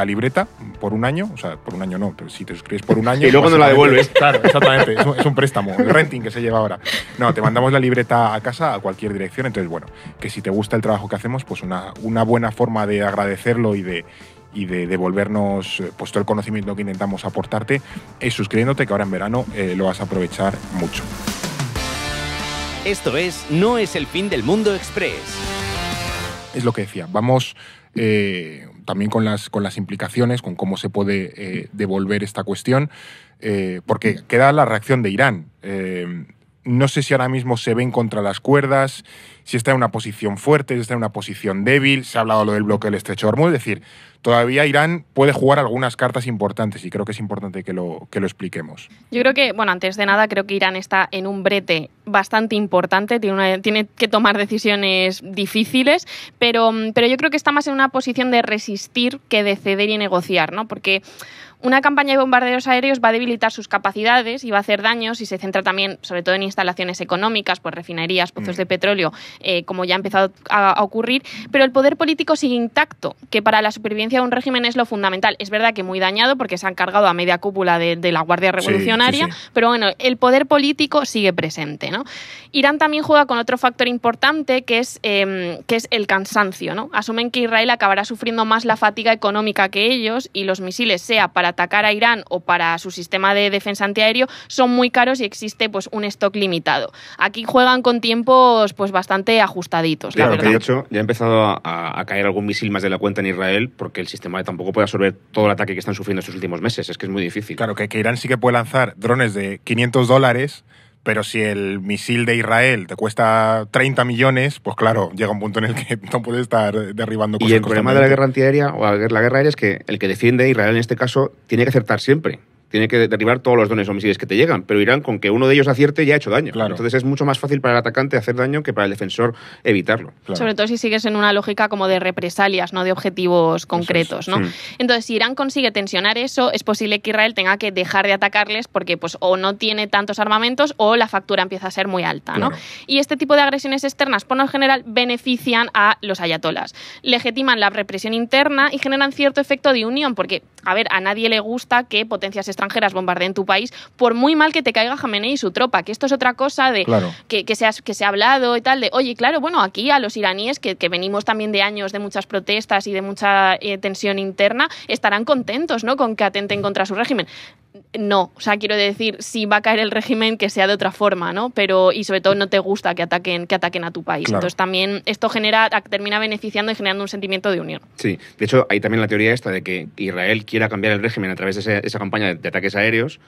libreta por un año, o sea, por un año no, si te suscribes por un año… Y luego pues no la devuelves. Claro, exactamente, es un préstamo, el renting que se lleva ahora. No, te mandamos la libreta a casa, a cualquier dirección, entonces bueno, que si te gusta el trabajo que hacemos, pues una buena forma de agradecerlo y de devolvernos pues, todo el conocimiento que intentamos aportarte es suscribiéndote, que ahora en verano lo vas a aprovechar mucho. Esto es No es el fin del mundo Express. Es lo que decía, vamos también con las implicaciones, con cómo se puede devolver esta cuestión, porque queda la reacción de Irán. No sé si ahora mismo se ven contra las cuerdas, si está en una posición fuerte, si está en una posición débil. Se ha hablado lo del bloqueo del Estrecho de Hormuz, es decir, todavía Irán puede jugar algunas cartas importantes y creo que es importante que lo expliquemos. Yo creo que, bueno, antes de nada, creo que Irán está en un brete bastante importante, tiene que tomar decisiones difíciles, pero yo creo que está más en una posición de resistir que de ceder y negociar, ¿no? Porque una campaña de bombardeos aéreos va a debilitar sus capacidades y va a hacer daños y se centra también, sobre todo en instalaciones económicas, pues refinerías, pozos de petróleo, como ya ha empezado a ocurrir, pero el poder político sigue intacto, que para la supervivencia de un régimen es lo fundamental. Es verdad que muy dañado porque se han cargado a media cúpula de la Guardia Revolucionaria, sí. Pero bueno, el poder político sigue presente, ¿no? Irán también juega con otro factor importante que es el cansancio, ¿no? Asumen que Israel acabará sufriendo más la fatiga económica que ellos y los misiles, sea para atacar a Irán o para su sistema de defensa antiaéreo, son muy caros y existe pues un stock limitado. Aquí juegan con tiempos pues bastante ajustaditos, claro, la verdad. De hecho, ya ha empezado a caer algún misil más de la cuenta en Israel porque el sistema tampoco puede absorber todo el ataque que están sufriendo estos últimos meses. Es que es muy difícil. Claro, que Irán sí que puede lanzar drones de $500, pero si el misil de Israel te cuesta 30 millones, pues claro, llega un punto en el que no puedes estar derribando cosas. Y el problema de la guerra antiaérea o la guerra aérea es que el que defiende, Israel en este caso, tiene que acertar siempre. Tiene que derribar todos los drones o misiles que te llegan, pero Irán, con que uno de ellos acierte, ya ha hecho daño. Claro. Entonces es mucho más fácil para el atacante hacer daño que para el defensor evitarlo. Claro. Sobre todo si sigues en una lógica como de represalias, no de objetivos concretos, ¿no? Entonces, si Irán consigue tensionar eso, es posible que Israel tenga que dejar de atacarles porque pues, o no tiene tantos armamentos o la factura empieza a ser muy alta, ¿no? Claro. Y este tipo de agresiones externas, por lo general, benefician a los ayatolas. Legitiman la represión interna y generan cierto efecto de unión, porque, a ver, a nadie le gusta que potencias extranjeras bombardeen tu país, por muy mal que te caiga Jamenei y su tropa, que esto es otra cosa de claro. que se ha hablado y tal, de, oye, claro, bueno, aquí a los iraníes, que venimos también de años de muchas protestas y de mucha tensión interna, estarán contentos, ¿no?, con que atenten contra su régimen. No, o sea, quiero decir, si va a caer el régimen, que sea de otra forma, ¿no? Pero, y sobre todo no te gusta que ataquen a tu país. Claro. Entonces también esto termina beneficiando y generando un sentimiento de unión. Sí, de hecho hay también la teoría esta de que Israel quiera cambiar el régimen a través de esa campaña de ataques aéreos,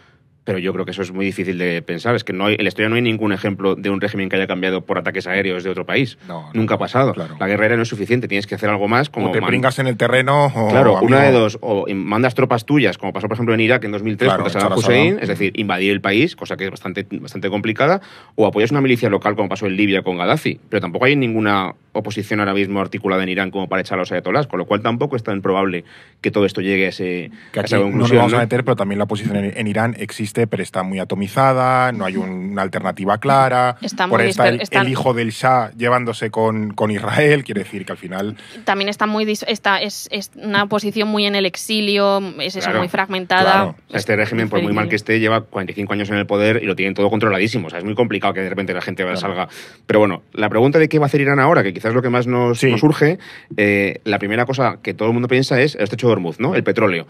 pero yo creo que eso es muy difícil de pensar. Es que en la historia no hay ningún ejemplo de un régimen que haya cambiado por ataques aéreos de otro país. Nunca ha pasado. Claro. La guerra aérea no es suficiente, tienes que hacer algo más. Como o te pringas en el terreno o… Claro, una de dos. O mandas tropas tuyas, como pasó por ejemplo en Irak en 2003 contra Saddam Hussein, es decir, invadir el país, cosa que es bastante complicada, o apoyas una milicia local como pasó en Libia con Gaddafi. Pero tampoco hay ninguna oposición ahora mismo articulada en Irán como para echar a los ayatolás, con lo cual tampoco es tan probable que todo esto llegue a esa conclusión. No nos vamos a meter, pero también la posición en Irán existe, pero está muy atomizada, no hay una alternativa clara. Por ahí está el hijo del Shah llevándose con Israel, quiere decir que al final… También está es una posición muy en el exilio, es eso, muy fragmentada. Claro. O sea, este régimen, por muy mal que esté, lleva 45 años en el poder y lo tienen todo controladísimo. O sea, es muy complicado que de repente la gente salga. Pero bueno, la pregunta de qué va a hacer Irán ahora, que quizás quizás lo que más nos urge, la primera cosa que todo el mundo piensa es el estrecho de Hormuz, ¿no? El petróleo.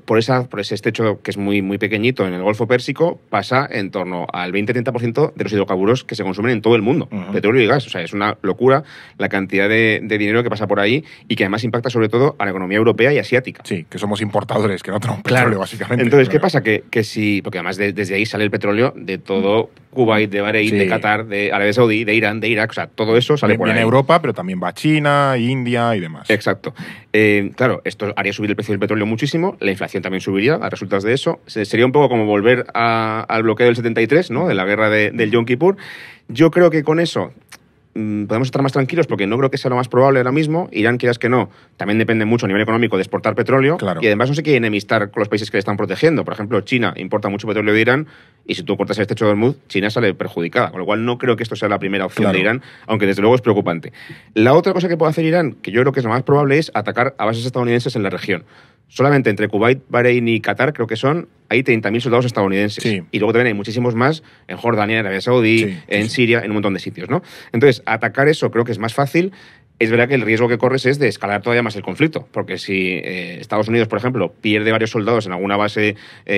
Por ese estrecho que es muy, muy pequeñito en el Golfo Pérsico, pasa en torno al 20-30% de los hidrocarburos que se consumen en todo el mundo, petróleo y gas. O sea, es una locura la cantidad de dinero que pasa por ahí y que además impacta sobre todo a la economía europea y asiática. Sí, que somos importadores, que no tenemos petróleo, básicamente. Entonces, ¿qué pasa? Que si... Porque además desde ahí sale el petróleo de todo Kuwait, de Bahrein, de Qatar, de Arabia Saudí, de Irán, de Irak, o sea, todo eso sale por ahí. Viene Europa, pero también va China, India y demás. Exacto. Claro, esto haría subir el precio del petróleo muchísimo, la inflación también subiría a resultas de eso. Sería un poco como volver al bloqueo del 73, ¿no? De la guerra del Yom Kippur. Yo creo que con eso podemos estar más tranquilos porque no creo que sea lo más probable ahora mismo. Irán, quieras que no, también depende mucho a nivel económico de exportar petróleo. Claro. Y además no se quiere enemistar con los países que le están protegiendo. Por ejemplo, China importa mucho petróleo de Irán y si tú cortas el estrecho de Hormuz, China sale perjudicada. Con lo cual no creo que esto sea la primera opción de Irán, aunque desde luego es preocupante. La otra cosa que puede hacer Irán, que yo creo que es lo más probable, es atacar a bases estadounidenses en la región. Solamente entre Kuwait, Bahrein y Qatar, creo que hay 30.000 soldados estadounidenses. Sí. Y luego también hay muchísimos más en Jordania, en Arabia Saudí, en Siria, en un montón de sitios, ¿no? Entonces, atacar eso creo que es más fácil. Es verdad que el riesgo que corres es de escalar todavía más el conflicto, porque si Estados Unidos, por ejemplo, pierde varios soldados en alguna base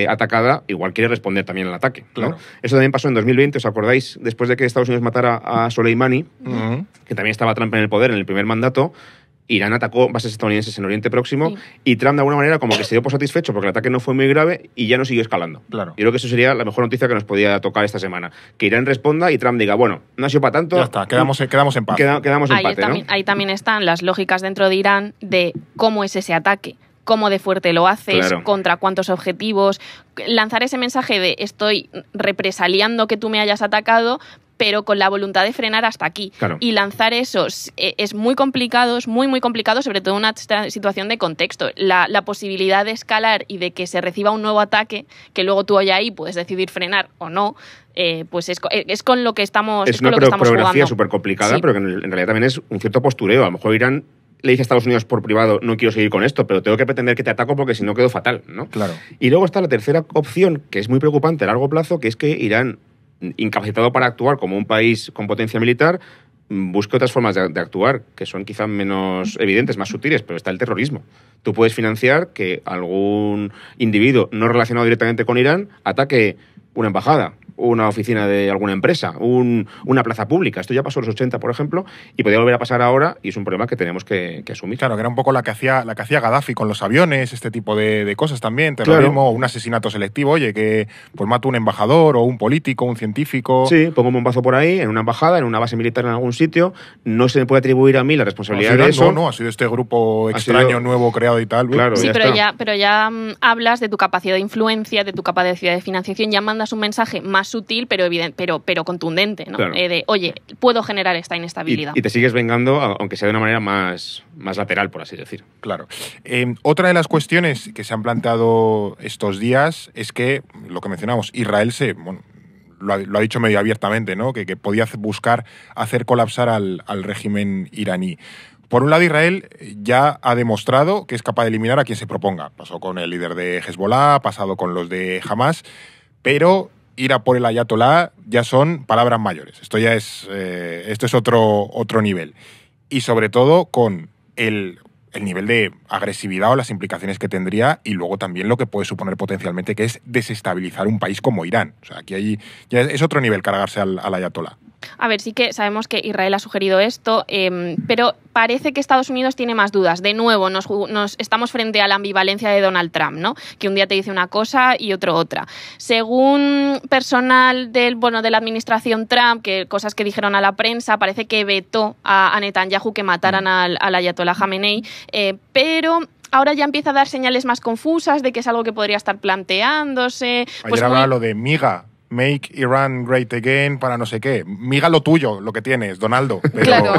atacada, igual quiere responder también al ataque, ¿no? Claro. Eso también pasó en 2020, ¿os acordáis? Después de que Estados Unidos matara a Soleimani, que también estaba Trump en el poder en el primer mandato, Irán atacó bases estadounidenses en Oriente Próximo y Trump de alguna manera como que se dio por satisfecho porque el ataque no fue muy grave y ya no siguió escalando. Claro. Yo creo que eso sería la mejor noticia que nos podía tocar esta semana. Que Irán responda y Trump diga, bueno, no ha sido para tanto. Ya está, quedamos en paz. Quedamos en empate, ¿no? Ahí también están las lógicas dentro de Irán de cómo es ese ataque. Cómo de fuerte lo haces, contra cuántos objetivos. Lanzar ese mensaje de estoy represaliando que tú me hayas atacado, pero con la voluntad de frenar hasta aquí. Claro. Y lanzar eso es muy complicado, es muy, muy complicado, sobre todo en una situación de contexto. La posibilidad de escalar y de que se reciba un nuevo ataque, que luego tú ya ahí puedes decidir frenar o no, pues es con lo que estamos Es una coreografía súper complicada, sí. pero que en realidad también es un cierto postureo. A lo mejor Irán le dice a Estados Unidos por privado, no quiero seguir con esto, pero tengo que pretender que te ataco porque si no quedo fatal, ¿no? Claro. Y luego está la tercera opción, que es muy preocupante a largo plazo, que es que Irán, incapacitado para actuar como un país con potencia militar, busque otras formas de actuar, que son quizás menos evidentes, más sutiles, pero está el terrorismo. Tú puedes financiar que algún individuo no relacionado directamente con Irán ataque una embajada, una oficina de alguna empresa, una plaza pública. Esto ya pasó en los 80, por ejemplo, y podría volver a pasar ahora, y es un problema que tenemos que asumir. Claro, que era un poco la que hacía Gaddafi con los aviones, este tipo de cosas también, terrorismo, un asesinato selectivo, oye, que pues mato un embajador o un político, un científico. Sí, pongo un bombazo por ahí, en una embajada, en una base militar en algún sitio, no se me puede atribuir a mí la responsabilidad de eso. No, ha sido este grupo extraño, nuevo, creado y tal. Claro, sí, ya pero ya hablas de tu capacidad de influencia, de tu capacidad de financiación, ya mandas un mensaje más sutil, pero evidente, pero contundente, ¿no? Claro. De, oye, puedo generar esta inestabilidad. Y te sigues vengando, aunque sea de una manera más lateral, por así decir. Claro. Otra de las cuestiones que se han planteado estos días es que, lo que mencionamos, Israel lo ha dicho medio abiertamente, ¿no? Que podía buscar hacer colapsar al régimen iraní. Por un lado, Israel ya ha demostrado que es capaz de eliminar a quien se proponga. Pasó con el líder de Hezbollah, ha pasado con los de Hamas, pero ir a por el ayatolá ya son palabras mayores. Esto es otro nivel. Y sobre todo con el nivel de agresividad o las implicaciones que tendría y luego también lo que puede suponer potencialmente, que es desestabilizar un país como Irán. O sea, aquí ya es otro nivel cargarse al ayatolá. A ver, sí que sabemos que Israel ha sugerido esto, pero parece que Estados Unidos tiene más dudas. De nuevo, nos estamos frente a la ambivalencia de Donald Trump, ¿no? Que un día te dice una cosa y otro otra. Según personal de la administración Trump, que cosas que dijeron a la prensa, parece que vetó a Netanyahu que mataran al ayatolá Jamenei, pero ahora ya empieza a dar señales más confusas de que es algo que podría estar planteándose. Ayer hablaba lo de MIGA. Make Iran Great Again para no sé qué. Miga lo tuyo, lo que tienes, Donaldo. Pero, claro.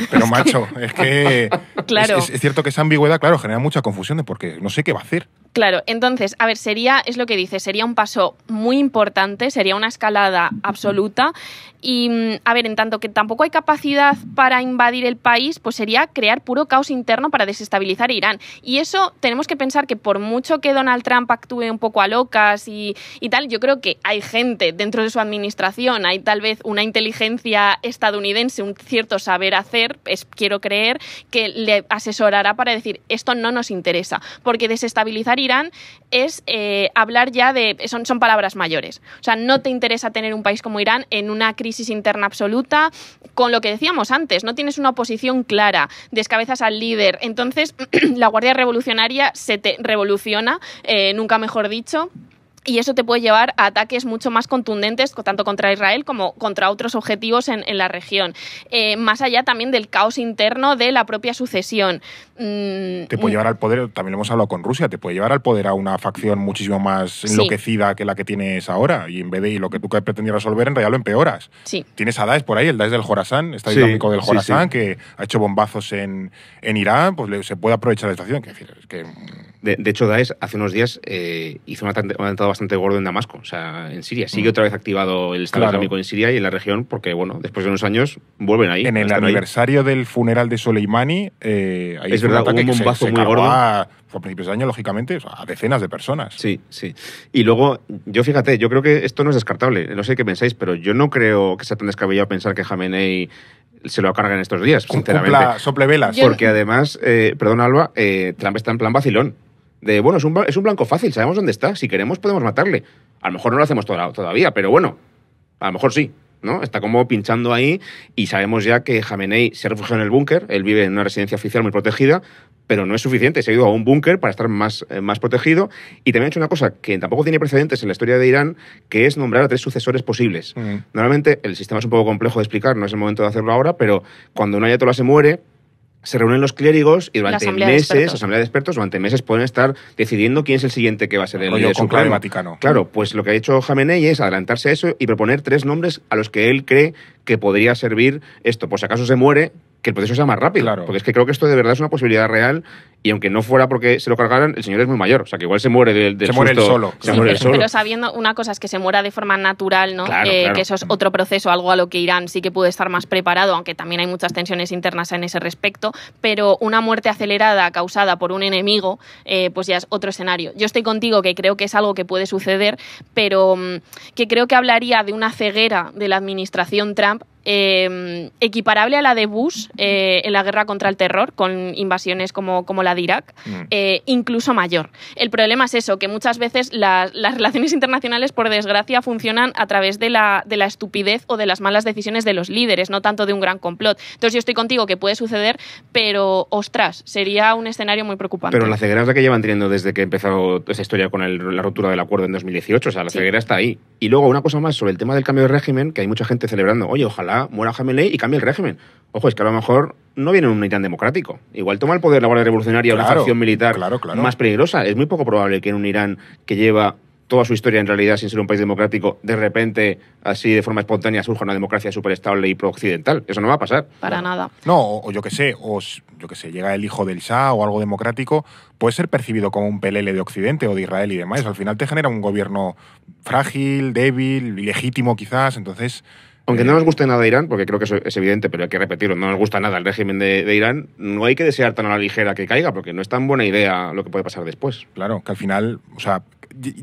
Pero macho, es que claro. es cierto que esa ambigüedad, claro, genera mucha confusión de porque no sé qué va a hacer. Claro, entonces, a ver, es lo que dice, sería un paso muy importante, sería una escalada absoluta y, a ver, en tanto que tampoco hay capacidad para invadir el país, pues sería crear puro caos interno para desestabilizar Irán. Y eso tenemos que pensar que por mucho que Donald Trump actúe un poco a locas y tal, yo creo que hay gente dentro de su administración, hay tal vez una inteligencia estadounidense, un cierto saber hacer, quiero creer, que le asesorará para decir, esto no nos interesa, porque desestabilizar Irán es hablar ya de... Son palabras mayores. O sea, no te interesa tener un país como Irán en una crisis interna absoluta, con lo que decíamos antes, no tienes una oposición clara, descabezas al líder, entonces la Guardia Revolucionaria se te revoluciona, nunca mejor dicho. Y eso te puede llevar a ataques mucho más contundentes, tanto contra Israel como contra otros objetivos en la región. Más allá también del caos interno de la propia sucesión. Te puede llevar al poder, también lo hemos hablado con Rusia, te puede llevar al poder a una facción muchísimo más enloquecida que la que tienes ahora. Y en vez de lo que tú pretendías resolver, en realidad lo empeoras. Sí. Tienes a Daesh por ahí, el Daesh del Jorasán, Estado Islámico del Jorasán, que ha hecho bombazos en Irán, pues se puede aprovechar de la situación. De hecho, Daesh hace unos días hizo un atentado bastante gordo en Damasco, o sea, en Siria. Sigue otra vez activado el Estado Islámico en Siria y en la región, porque, bueno, después de unos años vuelven ahí. En el aniversario del funeral de Soleimani, ahí es verdad, hubo un bombazo muy gordo. A principios de año, lógicamente, a decenas de personas. Sí. Y luego, fíjate, yo creo que esto no es descartable. No sé qué pensáis, pero yo no creo que sea tan descabellado pensar que Jamenei se lo carga en estos días, sinceramente. Sople velas. Porque además, perdón, Alba, Trump está en plan vacilón. Bueno, es un blanco fácil, sabemos dónde está, si queremos podemos matarle. A lo mejor no lo hacemos todavía, pero bueno, a lo mejor sí, ¿no? Está como pinchando ahí y sabemos ya que Jamenei se ha refugiado en el búnker, él vive en una residencia oficial muy protegida, pero no es suficiente, se ha ido a un búnker para estar más protegido y también ha hecho una cosa que tampoco tiene precedentes en la historia de Irán, que es nombrar a 3 sucesores posibles. Normalmente el sistema es un poco complejo de explicar, no es el momento de hacerlo ahora, pero cuando un ayatolá se muere, se reúnen los clérigos y durante asamblea de expertos, durante meses pueden estar decidiendo quién es el siguiente que va a ser el líder supremo. Vaticano. Claro, pues lo que ha hecho Jamenei es adelantarse a eso y proponer 3 nombres a los que él cree que podría servir esto. Por si acaso se muere, que el proceso sea más rápido. Claro. Porque es que creo que esto de verdad es una posibilidad real y aunque no fuera porque se lo cargaran, el señor es muy mayor. O sea, que igual se muere del se muere susto. Él solo. Se muere él solo. Pero sabiendo una cosa es que se muera de forma natural, ¿no? Claro. Que eso es otro proceso, algo a lo que Irán sí que puede estar más preparado, aunque también hay muchas tensiones internas en ese respecto. Pero una muerte acelerada causada por un enemigo, pues ya es otro escenario. Yo estoy contigo que creo que es algo que puede suceder, pero que creo que hablaría de una ceguera de la administración Trump equiparable a la de Bush en la guerra contra el terror, con invasiones como la de Irak, incluso mayor. El problema es eso, que muchas veces las relaciones internacionales, por desgracia, funcionan a través de la estupidez o de las malas decisiones de los líderes, no tanto de un gran complot. Entonces yo estoy contigo que puede suceder, pero ostras, sería un escenario muy preocupante. Pero la ceguera es la que llevan teniendo desde que empezó esa historia con la ruptura del acuerdo en 2018, o sea, la ceguera está ahí. Y luego una cosa más sobre el tema del cambio de régimen, que hay mucha gente celebrando, oye, ojalá muera Jamenei y cambie el régimen. Ojo, es que a lo mejor no viene un Irán democrático. Igual toma el poder la Guardia Revolucionaria o una facción militar más peligrosa. Es muy poco probable que en un Irán que lleva toda su historia en realidad sin ser un país democrático, de repente, así de forma espontánea, surja una democracia súper estable y pro-occidental. Eso no va a pasar. Para nada. No, o yo qué sé, llega el hijo del Shah o algo democrático, puede ser percibido como un pelele de Occidente o de Israel y demás. Al final te genera un gobierno frágil, débil, ilegítimo quizás, entonces... Aunque no nos guste nada Irán, porque creo que eso es evidente, pero hay que repetirlo, no nos gusta nada el régimen de Irán, no hay que desear tan a la ligera que caiga, porque no es tan buena idea lo que puede pasar después. Claro, que al final, o sea,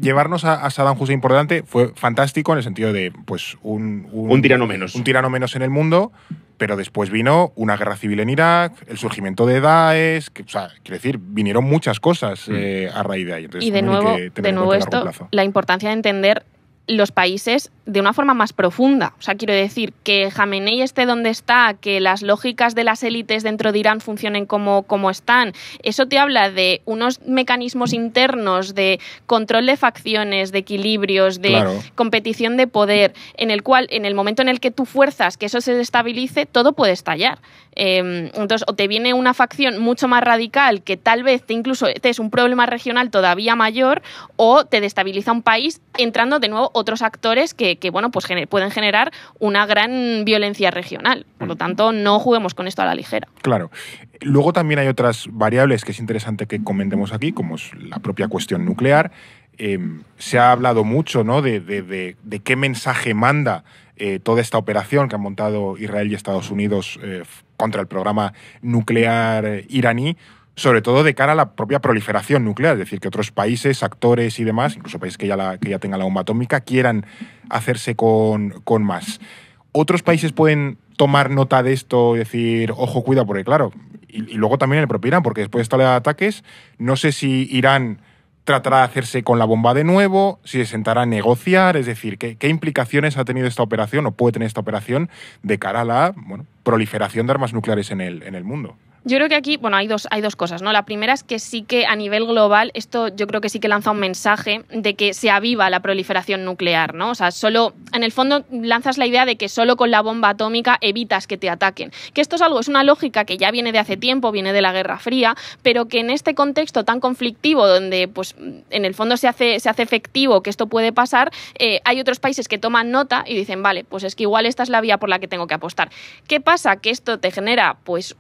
llevarnos a Saddam Hussein por delante fue fantástico en el sentido de, pues, un tirano menos. Un tirano menos en el mundo, pero después vino una guerra civil en Irak, el surgimiento de Daesh, o sea, quiero decir, vinieron muchas cosas a raíz de ahí. Entonces, y de nuevo esto, la importancia de entender los países de una forma más profunda. O sea, quiero decir, que Jamenei esté donde está, que las lógicas de las élites dentro de Irán funcionen como están, eso te habla de unos mecanismos internos de control de facciones, de equilibrios, de competición de poder, en el cual, en el momento en el que tú fuerzas que eso se desestabilice, todo puede estallar. Entonces, o te viene una facción mucho más radical que tal vez te es un problema regional todavía mayor, o te destabiliza un país entrando de nuevo otros actores que bueno, pues pueden generar una gran violencia regional. Por lo tanto, no juguemos con esto a la ligera. Claro. Luego también hay otras variables que es interesante que comentemos aquí, como es la propia cuestión nuclear. Se ha hablado mucho, ¿no?, de qué mensaje manda toda esta operación que han montado Israel y Estados Unidos contra el programa nuclear iraní, sobre todo de cara a la propia proliferación nuclear, es decir, que otros países, actores y demás, incluso países que ya tengan la bomba atómica, quieran hacerse con más. Otros países pueden tomar nota de esto y decir, ojo, cuida, porque claro, y luego también el propio Irán, porque después de estos ataques, no sé si Irán tratará de hacerse con la bomba de nuevo, si se sentará a negociar, es decir, ¿qué implicaciones ha tenido esta operación o puede tener esta operación de cara a la proliferación de armas nucleares en el mundo? Yo creo que aquí, bueno, hay dos cosas, ¿no? La primera es que sí que a nivel global esto yo creo que sí que lanza un mensaje de que se aviva la proliferación nuclear, ¿no? O sea, solo, en el fondo lanzas la idea de que solo con la bomba atómica evitas que te ataquen. Que esto es una lógica que ya viene de hace tiempo, viene de la Guerra Fría, pero que en este contexto tan conflictivo donde, pues, en el fondo se hace efectivo que esto puede pasar, hay otros países que toman nota y dicen, vale, pues es que igual esta es la vía por la que tengo que apostar. ¿Qué pasa? Que esto te genera, pues,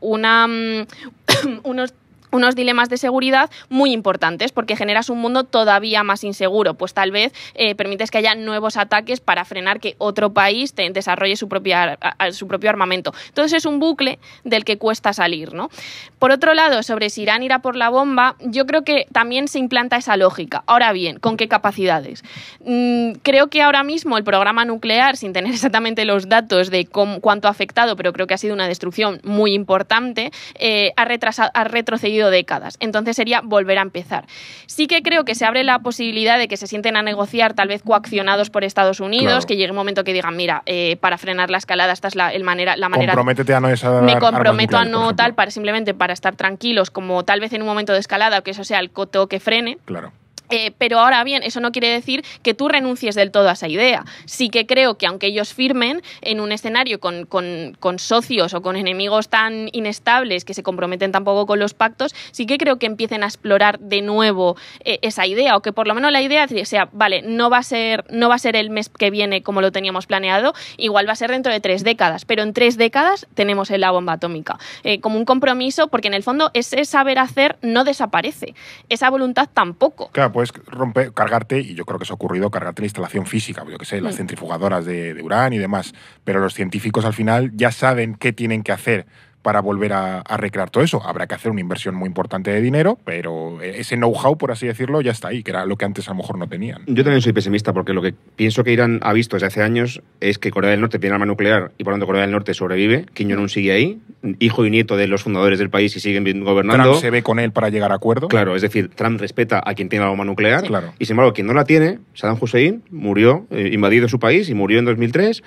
unos dilemas de seguridad muy importantes porque generas un mundo todavía más inseguro, pues tal vez permites que haya nuevos ataques para frenar que otro país desarrolle su propio armamento. Entonces es un bucle del que cuesta salir, ¿no? Por otro lado, sobre si Irán irá por la bomba, yo creo que también se implanta esa lógica. Ahora bien, ¿con qué capacidades? Creo que ahora mismo el programa nuclear, sin tener exactamente los datos de cuánto ha afectado, pero creo que ha sido una destrucción muy importante, ha retrocedido décadas. Entonces sería volver a empezar. Sí que creo que se abre la posibilidad de que se sienten a negociar, tal vez coaccionados por Estados Unidos, claro, que llegue un momento que digan, mira, para frenar la escalada, esta es la manera... Comprométete a no desarrollar me comprometo a no tal, simplemente para estar tranquilos, como tal vez en un momento de escalada, o que eso sea el coto que frene. Claro. Pero ahora bien, eso no quiere decir que tú renuncies del todo a esa idea. Sí que creo que aunque ellos firmen en un escenario con socios o con enemigos tan inestables que se comprometen tampoco con los pactos, sí que creo que empiecen a explorar de nuevo esa idea, o que por lo menos la idea sea, vale, no va a ser el mes que viene como lo teníamos planeado, igual va a ser dentro de 3 décadas, pero en 3 décadas tenemos la bomba atómica. Como un compromiso, porque en el fondo ese saber hacer no desaparece, esa voluntad tampoco. Claro, puedes cargarte, y yo creo que eso ha ocurrido, cargarte la instalación física, yo que sé, las centrifugadoras de Urán y demás, pero los científicos al final ya saben qué tienen que hacer para volver a recrear todo eso. Habrá que hacer una inversión muy importante de dinero, pero ese know-how, por así decirlo, ya está ahí, que era lo que antes a lo mejor no tenían. Yo también soy pesimista, porque lo que pienso que Irán ha visto desde hace años es que Corea del Norte tiene arma nuclear y por lo tanto Corea del Norte sobrevive. Kim Jong-un sigue ahí, hijo y nieto de los fundadores del país, y siguen gobernando. Trump se ve con él para llegar a acuerdo. Claro, es decir, Trump respeta a quien tiene la bomba nuclear, claro, y sin embargo, quien no la tiene, Saddam Hussein, murió, invadido su país, y murió en 2003,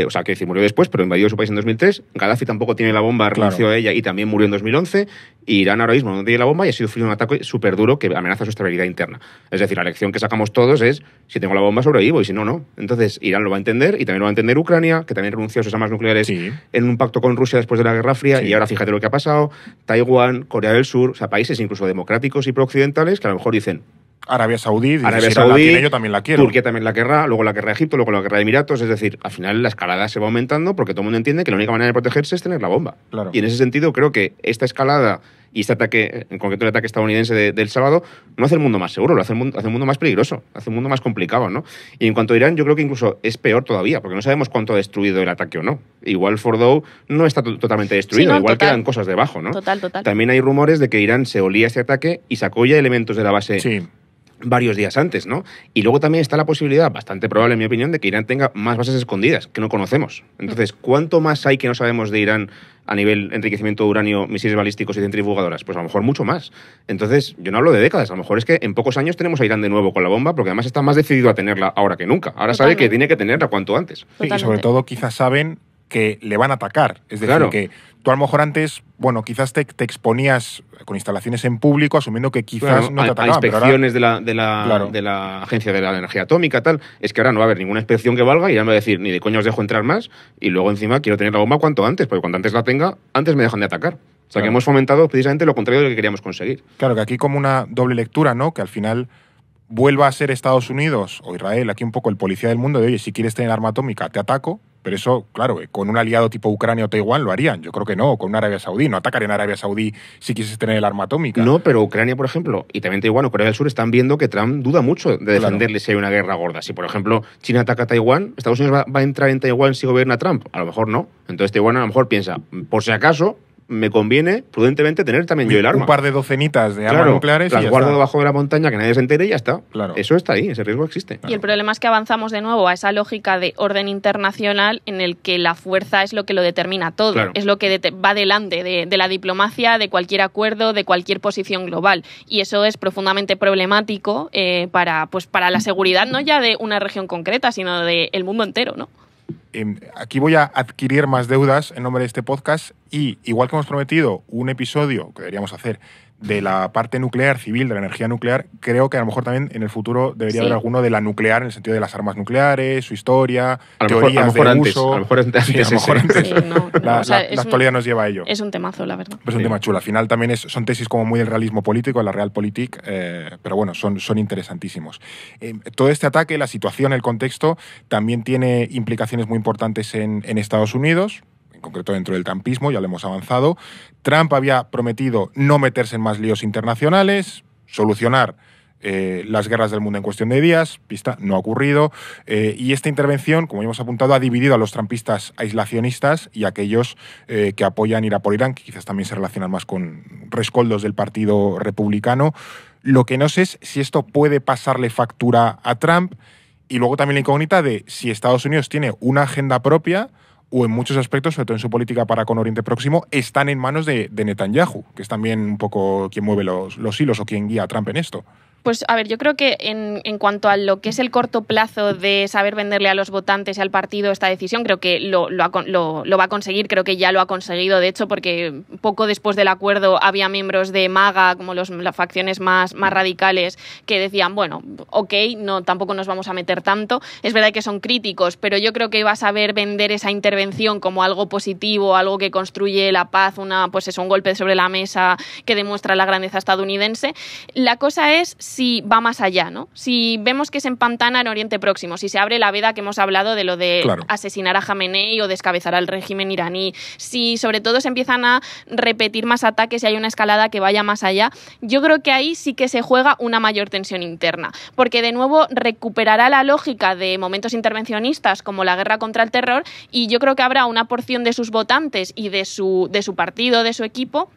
o sea, que murió después, pero invadió su país en 2003. Gaddafi tampoco tiene la bomba, renunció a ella y también murió en 2011, y Irán ahora mismo no tiene la bomba y ha sufrido un ataque súper duro que amenaza su estabilidad interna. Es decir, la lección que sacamos todos es, si tengo la bomba sobrevivo y si no, no. Entonces Irán lo va a entender, y también lo va a entender Ucrania, que también renunció a sus armas nucleares en un pacto con Rusia después de la Guerra Fría, y ahora fíjate lo que ha pasado, Taiwán, Corea del Sur, o sea, países incluso democráticos y prooccidentales que a lo mejor dicen, Arabia Saudí, si la tiene, yo también la quiero. Turquía también la querrá, luego la querrá Egipto, luego la querrá Emiratos. Es decir, al final la escalada se va aumentando porque todo el mundo entiende que la única manera de protegerse es tener la bomba. Claro. Y en ese sentido creo que esta escalada y este ataque, en concreto el ataque estadounidense del sábado, no hace el mundo más seguro, hace el mundo más peligroso, hace el mundo más complicado, ¿no? Y en cuanto a Irán, yo creo que incluso es peor todavía, porque no sabemos cuánto ha destruido el ataque o no. Igual Fordow no está totalmente destruido, igual quedan cosas debajo, ¿no? Total. También hay rumores de que Irán se olía este ataque y sacó ya elementos de la base varios días antes, ¿no? Y luego también está la posibilidad, bastante probable en mi opinión, de que Irán tenga más bases escondidas que no conocemos. Entonces, ¿cuánto más hay que no sabemos de Irán a nivel enriquecimiento de uranio, misiles balísticos y centrifugadoras? Pues a lo mejor mucho más. Entonces, yo no hablo de décadas, a lo mejor es que en pocos años tenemos a Irán de nuevo con la bomba, porque además está más decidido a tenerla ahora que nunca. Ahora sabe que tiene que tenerla cuanto antes. Sí, y sobre todo quizás saben que le van a atacar. Es decir, que tú a lo mejor antes, bueno, quizás te exponías con instalaciones en público asumiendo que quizás no te atacaban. A inspecciones ahora, de la Agencia de la Energía Atómica, tal. Es que ahora no va a haber ninguna inspección que valga y ya me va a decir, ni de coño os dejo entrar más, y luego encima quiero tener la bomba cuanto antes, porque cuanto antes la tenga, antes me dejan de atacar. O sea, que hemos fomentado precisamente lo contrario de lo que queríamos conseguir. Claro, que aquí como una doble lectura, ¿no? Que al final, vuelva a ser Estados Unidos o Israel aquí un poco el policía del mundo de, oye, si quieres tener arma atómica, te ataco. Pero eso, claro, con un aliado tipo Ucrania o Taiwán lo harían. Yo creo que no, con una Arabia Saudí. No atacarían a Arabia Saudí si quisieses tener el arma atómica. No, pero Ucrania, por ejemplo, y también Taiwán o Corea del Sur están viendo que Trump duda mucho de defenderle si hay una guerra gorda. Si, por ejemplo, China ataca a Taiwán, ¿Estados Unidos va a entrar en Taiwán si gobierna Trump? A lo mejor no. Entonces Taiwán a lo mejor piensa, por si acaso, me conviene prudentemente tener también yo el arma. Un par de docenitas de armas nucleares las guardo debajo de la montaña, que nadie se entere y ya está. Claro. Eso está ahí, ese riesgo existe. Y el problema es que avanzamos de nuevo a esa lógica de orden internacional en el que la fuerza es lo que lo determina todo. Claro. Es lo que va delante de la diplomacia, de cualquier acuerdo, de cualquier posición global. Y eso es profundamente problemático para la seguridad, no ya de una región concreta, sino del mundo entero, ¿no? Aquí voy a adquirir más deudas en nombre de este podcast y, igual que hemos prometido un episodio que deberíamos hacer de la parte nuclear civil, de la energía nuclear, creo que a lo mejor también en el futuro debería haber alguno de la nuclear en el sentido de las armas nucleares, su historia, teorías de uso. A lo mejor antes. La actualidad nos lleva a ello. Es un temazo, la verdad. Es un tema chulo. Al final también son tesis como muy del realismo político, la realpolitik, pero bueno, son interesantísimos. Todo este ataque, la situación, el contexto, también tiene implicaciones muy importantes en Estados Unidos, en concreto dentro del trumpismo, ya lo hemos avanzado. Trump había prometido no meterse en más líos internacionales, solucionar las guerras del mundo en cuestión de días, pista, no ha ocurrido, y esta intervención, como ya hemos apuntado, ha dividido a los trumpistas aislacionistas y a aquellos que apoyan ir a por Irán, que quizás también se relacionan más con rescoldos del Partido Republicano. Lo que no sé es si esto puede pasarle factura a Trump, y luego también la incógnita de si Estados Unidos tiene una agenda propia o en muchos aspectos, sobre todo en su política para con Oriente Próximo, están en manos de Netanyahu, que es también un poco quien mueve los hilos o quien guía a Trump en esto. Pues a ver, yo creo que en cuanto a lo que es el corto plazo de saber venderle a los votantes y al partido esta decisión, creo que lo va a conseguir, creo que ya lo ha conseguido, de hecho, porque poco después del acuerdo había miembros de MAGA, como las facciones más radicales, que decían, bueno, ok, no, tampoco nos vamos a meter tanto. Es verdad que son críticos, pero yo creo que va a saber vender esa intervención como algo positivo, algo que construye la paz, un golpe sobre la mesa que demuestra la grandeza estadounidense. La cosa es si va más allá, ¿no? Si vemos que se empantana en Oriente Próximo, si se abre la veda que hemos hablado de lo de asesinar a Jamenei o descabezar al régimen iraní, si sobre todo se empiezan a repetir más ataques y hay una escalada que vaya más allá, yo creo que ahí sí que se juega una mayor tensión interna, porque de nuevo recuperará la lógica de momentos intervencionistas como la guerra contra el terror, y yo creo que habrá una porción de sus votantes y de su partido, de su equipo,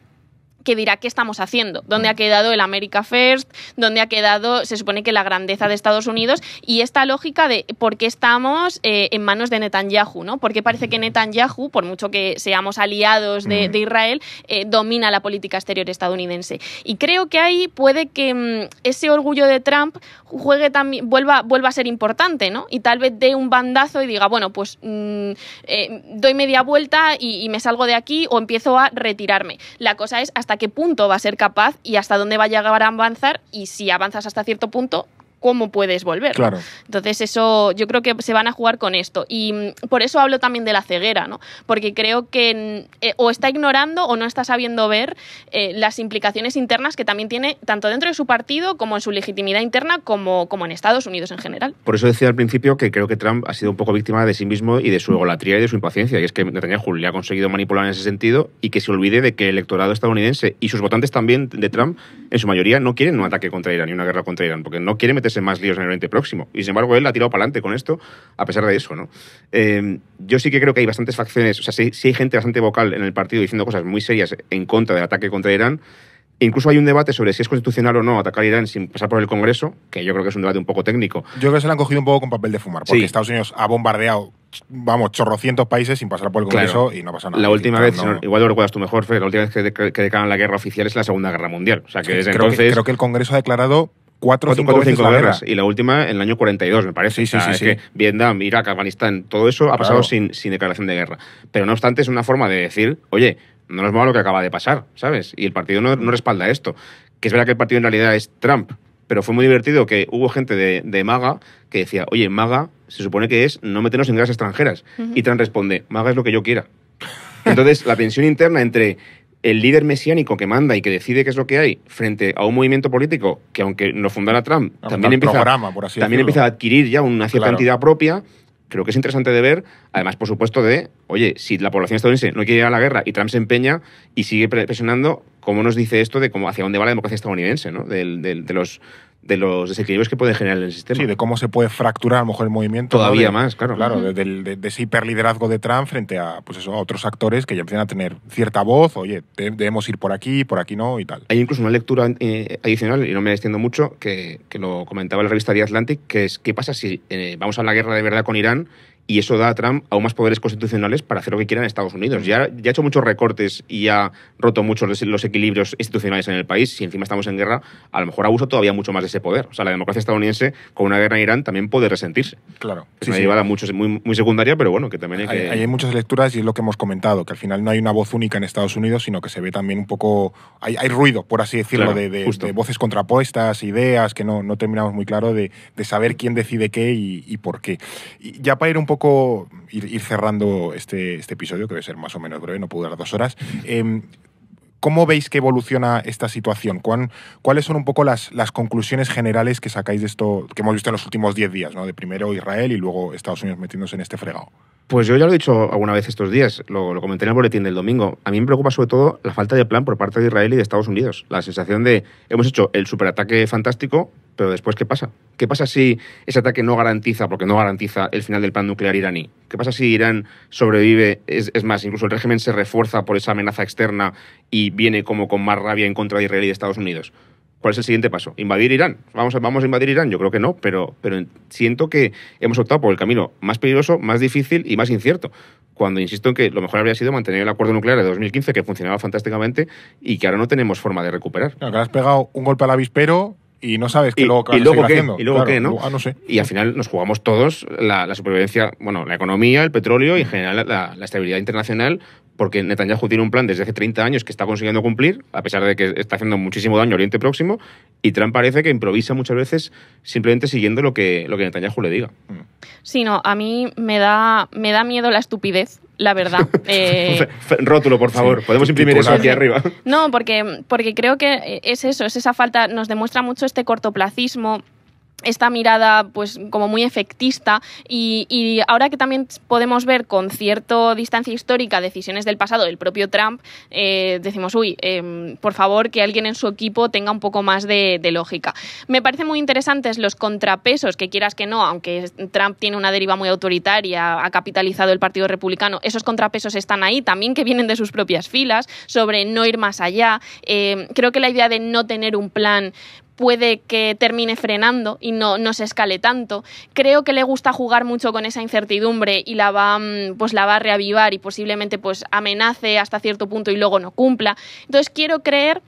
que dirá qué estamos haciendo, dónde ha quedado el America First, dónde ha quedado, se supone que la grandeza de Estados Unidos, y esta lógica de por qué estamos en manos de Netanyahu, ¿no? Porque parece que Netanyahu, por mucho que seamos aliados de Israel, domina la política exterior estadounidense. Y creo que ahí puede que ese orgullo de Trump juegue también, vuelva a ser importante, ¿no? Y tal vez dé un bandazo y diga, bueno, pues doy media vuelta y me salgo de aquí o empiezo a retirarme. La cosa es hasta qué punto va a ser capaz y hasta dónde va a llegar a avanzar, y si avanzas hasta cierto punto, cómo puedes volver. Claro. Entonces eso, yo creo que se van a jugar con esto, y por eso hablo también de la ceguera, ¿no? Porque creo que o está ignorando o no está sabiendo ver las implicaciones internas que también tiene tanto dentro de su partido como en su legitimidad interna como en Estados Unidos en general. Por eso decía al principio que creo que Trump ha sido un poco víctima de sí mismo y de su egolatría y de su impaciencia, y es que Netanyahu le ha conseguido manipular en ese sentido, y que se olvide de que el electorado estadounidense y sus votantes también de Trump, en su mayoría, no quieren un ataque contra Irán ni una guerra contra Irán, porque no quieren meterse más líos en el Oriente Próximo. Y sin embargo, él ha tirado para adelante con esto, a pesar de eso, ¿no? Yo sí que creo que hay bastantes facciones, o sea, sí hay gente bastante vocal en el partido diciendo cosas muy serias en contra del ataque contra Irán. Incluso hay un debate sobre si es constitucional o no atacar a Irán sin pasar por el Congreso, que yo creo que es un debate un poco técnico. Yo creo que se lo han cogido un poco con papel de fumar, porque Estados Unidos ha bombardeado, chorrocientos países sin pasar por el Congreso, y no pasa nada. La última vez, igual lo recuerdas tú mejor, Fer, la última vez que declaran la guerra oficial es la Segunda Guerra Mundial. O sea, que desde entonces... Creo que el Congreso ha declarado 4 o 5 veces la guerra. Y la última en el año 42, me parece. Sí. Que Vietnam, Irak, Afganistán, todo eso ha pasado sin declaración de guerra. Pero no obstante, es una forma de decir, oye, no nos mola lo que acaba de pasar, ¿sabes? Y el partido no respalda esto. Que es verdad que el partido en realidad es Trump, pero fue muy divertido que hubo gente de MAGA que decía, oye, MAGA se supone que es no meternos en guerras extranjeras. Y Trump responde, MAGA es lo que yo quiera. Entonces, la tensión interna entre el líder mesiánico que manda y que decide qué es lo que hay frente a un movimiento político que, aunque lo fundara Trump, también empieza a adquirir ya una cierta entidad propia. Creo que es interesante de ver, además, por supuesto, oye, si la población estadounidense no quiere ir a la guerra y Trump se empeña y sigue presionando, ¿cómo nos dice esto de hacia dónde va la democracia estadounidense, ¿no? De los desequilibrios que puede generar en el sistema? Sí, de cómo se puede fracturar a lo mejor el movimiento. Todavía más, claro. Claro, de ese hiperliderazgo de Trump frente a, pues eso, a otros actores que ya empiezan a tener cierta voz, oye, debemos ir por aquí no y tal. Hay incluso una lectura adicional, y no me extiendo mucho, que lo comentaba la revista The Atlantic, que es, ¿qué pasa si vamos a la guerra de verdad con Irán y eso da a Trump aún más poderes constitucionales para hacer lo que quiera en Estados Unidos? Ya ha hecho muchos recortes y ha roto mucho los equilibrios institucionales en el país. Si encima estamos en guerra, a lo mejor abusa todavía mucho más de ese poder. O sea, la democracia estadounidense con una guerra en Irán también puede resentirse. Claro. Es una llevada muy secundaria, pero bueno, que también hay que... Hay muchas lecturas y es lo que hemos comentado, que al final no hay una voz única en Estados Unidos, sino que se ve también un poco... Hay ruido, por así decirlo, claro, de voces contrapuestas, ideas, que no terminamos muy claro de saber quién decide qué y por qué. Y ya para ir un poco ir cerrando este episodio, que debe ser más o menos breve, no puedo durar 2 horas. ¿Cómo veis que evoluciona esta situación? ¿Cuáles son un poco las conclusiones generales que sacáis de esto que hemos visto en los últimos 10 días, ¿no? De primero Israel y luego Estados Unidos metiéndose en este fregado. Pues yo ya lo he dicho alguna vez estos días, lo comenté en el boletín del domingo. A mí me preocupa sobre todo la falta de plan por parte de Israel y de Estados Unidos. La sensación de, hemos hecho el superataque fantástico, pero después, ¿qué pasa? ¿Qué pasa si ese ataque no garantiza, porque no garantiza el final del plan nuclear iraní? ¿Qué pasa si Irán sobrevive? Es más, incluso el régimen se refuerza por esa amenaza externa y viene como con más rabia en contra de Israel y de Estados Unidos. ¿Cuál es el siguiente paso? ¿Invadir Irán? ¿Vamos a invadir Irán? Yo creo que no, pero siento que hemos optado por el camino más peligroso, más difícil y más incierto. Cuando insisto en que lo mejor habría sido mantener el acuerdo nuclear de 2015, que funcionaba fantásticamente y que ahora no tenemos forma de recuperar. Claro, que has pegado un golpe al avispero y no sabes qué luego vas a seguir haciendo. Y luego qué, ¿no? No sé. Y al final nos jugamos todos la supervivencia, bueno, la economía, el petróleo y en general la estabilidad internacional, porque Netanyahu tiene un plan desde hace 30 años que está consiguiendo cumplir, a pesar de que está haciendo muchísimo daño a Oriente Próximo, y Trump parece que improvisa muchas veces simplemente siguiendo lo que Netanyahu le diga. Sí, no, a mí me da miedo la estupidez, la verdad. Rótulo, por favor. Sí, podemos imprimir eso aquí arriba. No, porque creo que es eso, es esa falta, nos demuestra mucho este cortoplacismo, esta mirada pues como muy efectista y ahora que también podemos ver con cierta distancia histórica decisiones del pasado del propio Trump, decimos, por favor que alguien en su equipo tenga un poco más de lógica. Me parecen muy interesantes los contrapesos, que quieras que no, aunque Trump tiene una deriva muy autoritaria, ha capitalizado el Partido Republicano, esos contrapesos están ahí, también que vienen de sus propias filas, sobre no ir más allá. Creo que la idea de no tener un plan puede que termine frenando y no se escale tanto. Creo que le gusta jugar mucho con esa incertidumbre y la va a reavivar y posiblemente pues amenace hasta cierto punto y luego no cumpla. Entonces quiero creer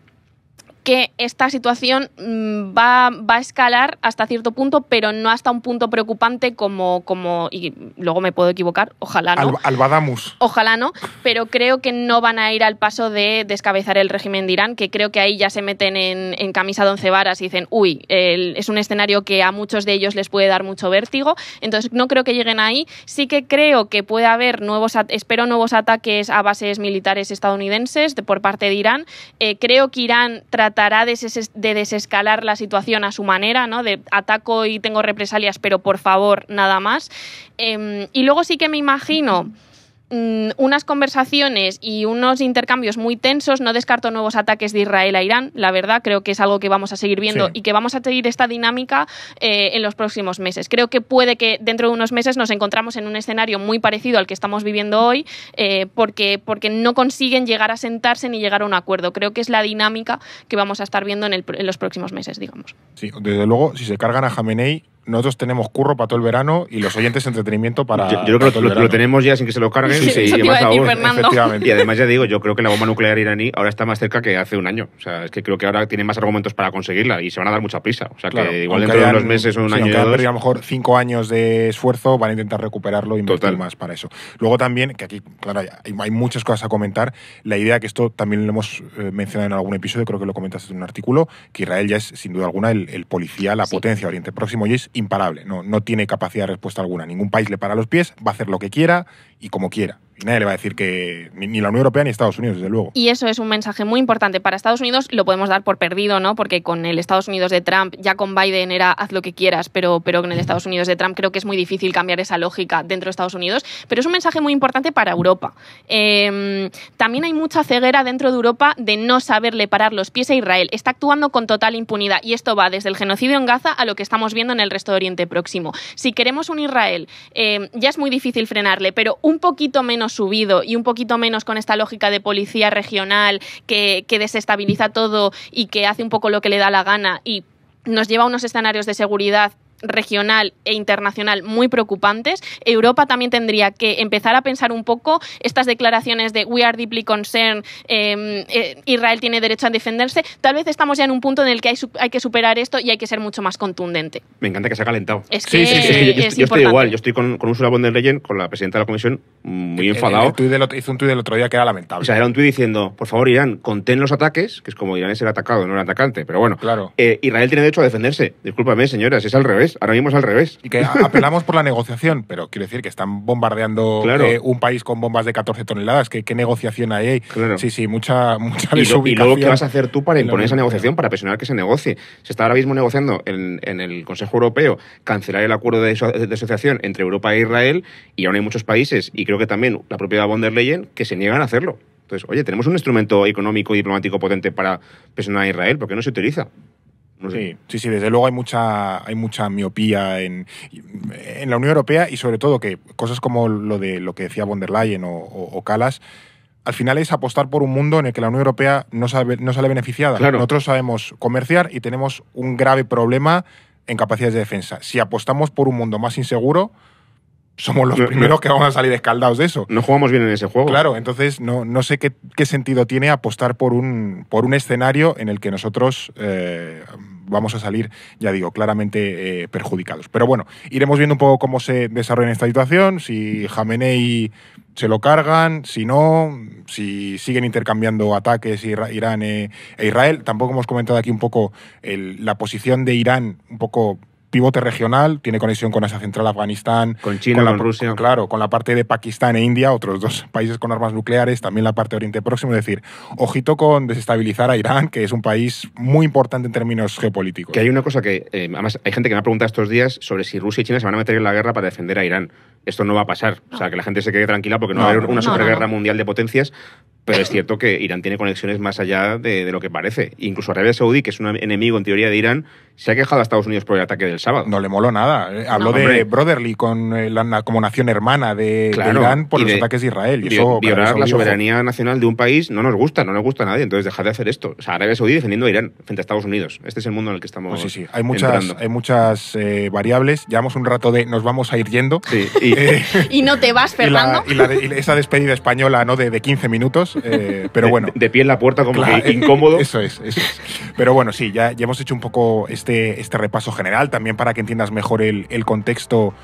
que esta situación va a escalar hasta cierto punto, pero no hasta un punto preocupante como y luego me puedo equivocar, ojalá no. Albadamus. Ojalá no, pero creo que no van a ir al paso de descabezar el régimen de Irán, que creo que ahí ya se meten en camisa de 11 varas y dicen, es un escenario que a muchos de ellos les puede dar mucho vértigo, entonces no creo que lleguen ahí. Sí que creo que puede haber nuevos ataques a bases militares estadounidenses por parte de Irán. Creo que Irán tratará de desescalar la situación a su manera, ¿no? De ataco y tengo represalias, pero por favor, nada más. Y luego sí que me imagino unas conversaciones y unos intercambios muy tensos. No descarto nuevos ataques de Israel a Irán, la verdad, creo que es algo que vamos a seguir viendo, sí, y que vamos a seguir esta dinámica en los próximos meses. Creo que puede que dentro de unos meses nos encontramos en un escenario muy parecido al que estamos viviendo hoy, porque no consiguen llegar a sentarse ni llegar a un acuerdo. Creo que es la dinámica que vamos a estar viendo en los próximos meses, digamos. Sí, desde luego, si se cargan a Jamenei, nosotros tenemos curro para todo el verano y los oyentes entretenimiento para... Yo creo que lo tenemos ya sin que se lo carguen. Sí, eso te iba a decir, Fernando. Y además ya digo, yo creo que la bomba nuclear iraní ahora está más cerca que hace un año. O sea, es que creo que ahora tienen más argumentos para conseguirla y se van a dar mucha prisa. O sea, claro, que igual dentro de unos meses o un año o dos... a lo mejor 5 años de esfuerzo, van a intentar recuperarlo y invertir más para eso. Luego también, que aquí, claro, hay muchas cosas a comentar, la idea que esto también lo hemos mencionado en algún episodio, creo que lo comentaste en un artículo, que Israel ya es, sin duda alguna, el policía, la potencia de Oriente Próximo y es imparable. No tiene capacidad de respuesta alguna. Ningún país le para los pies, va a hacer lo que quiera y como quiera. Y nadie le va a decir que ni la Unión Europea ni Estados Unidos, desde luego. Y eso es un mensaje muy importante para Estados Unidos. Lo podemos dar por perdido, ¿no? Porque con el Estados Unidos de Trump, ya con Biden era haz lo que quieras, pero con el Estados Unidos de Trump creo que es muy difícil cambiar esa lógica dentro de Estados Unidos. Pero es un mensaje muy importante para Europa. También hay mucha ceguera dentro de Europa de no saberle parar los pies a Israel. Está actuando con total impunidad y esto va desde el genocidio en Gaza a lo que estamos viendo en el resto de Oriente Próximo. Si queremos un Israel, ya es muy difícil frenarle, pero un poquito menos subido y un poquito menos con esta lógica de policía regional que desestabiliza todo y que hace un poco lo que le da la gana y nos lleva a unos escenarios de seguridad regional e internacional muy preocupantes. Europa también tendría que empezar a pensar un poco estas declaraciones de we are deeply concerned, Israel tiene derecho a defenderse. Tal vez estamos ya en un punto en el que hay que superar esto y hay que ser mucho más contundente. Me encanta que se ha calentado. Es que yo estoy igual, yo estoy con Ursula von der Leyen, con la presidenta de la Comisión, muy enfadado. Hizo un tuit del otro día que era lamentable. O sea, era un tuit diciendo, por favor, Irán, contén los ataques, que es como Irán es el atacado, no el atacante, pero bueno, claro. Israel tiene derecho a defenderse. Discúlpame, señoras, es al revés. Ahora mismo es al revés. Y que apelamos por la negociación, pero quiero decir que están bombardeando un país con bombas de 14 toneladas. ¿Qué negociación hay ahí? Claro. Sí, mucha desubicación. Y luego, ¿qué vas a hacer tú para imponer esa negociación, para presionar que se negocie? Se está ahora mismo negociando en el Consejo Europeo cancelar el acuerdo de asociación entre Europa e Israel, y aún hay muchos países, y creo que también la propia von der Leyen, que se niegan a hacerlo. Entonces, oye, tenemos un instrumento económico y diplomático potente para presionar a Israel, ¿por qué no se utiliza? No sé. Sí, desde luego hay mucha miopía en la Unión Europea, y sobre todo que cosas como lo que decía von der Leyen o Kallas, al final es apostar por un mundo en el que la Unión Europea no sale beneficiada. Claro. Nosotros sabemos comerciar y tenemos un grave problema en capacidades de defensa. Si apostamos por un mundo más inseguro, somos los primeros que vamos a salir escaldados de eso. No jugamos bien en ese juego. Claro, entonces no sé qué sentido tiene apostar por un escenario en el que nosotros vamos a salir, ya digo, claramente perjudicados. Pero bueno, iremos viendo un poco cómo se desarrolla esta situación, si Jamenei se lo cargan, si no, si siguen intercambiando ataques Irán e Israel. Tampoco hemos comentado aquí un poco la posición de Irán, un poco pivote regional, tiene conexión con Asia Central, Afganistán, con China, con Rusia. Claro, con la parte de Pakistán e India, otros dos países con armas nucleares, también la parte de Oriente Próximo. Es decir, ojito con desestabilizar a Irán, que es un país muy importante en términos geopolíticos. Que hay una cosa que, además, hay gente que me ha preguntado estos días sobre si Rusia y China se van a meter en la guerra para defender a Irán. Esto no va a pasar. O sea, que la gente se quede tranquila porque no va a haber una superguerra mundial de potencias. Pero es cierto que Irán tiene conexiones más allá de lo que parece. Incluso Arabia Saudí, que es un enemigo en teoría de Irán, se ha quejado a Estados Unidos por el ataque del sábado. No le moló nada. Habló de brotherly como nación hermana de Irán por los ataques de Israel. Y eso, violar la soberanía nacional de un país no nos gusta, no gusta a nadie. Entonces dejad de hacer esto. O sea, Arabia Saudí defendiendo a Irán frente a Estados Unidos. Este es el mundo en el que estamos. Pues sí. Hay muchas variables. Llevamos un rato de nos vamos a ir yendo. Sí, y no te vas, Fernando. Y esa despedida española, ¿no? de 15 minutos. Pero bueno. De pie en la puerta, como que incómodo. Eso es. Pero bueno, sí, ya hemos hecho un poco este repaso general, también para que entiendas mejor el contexto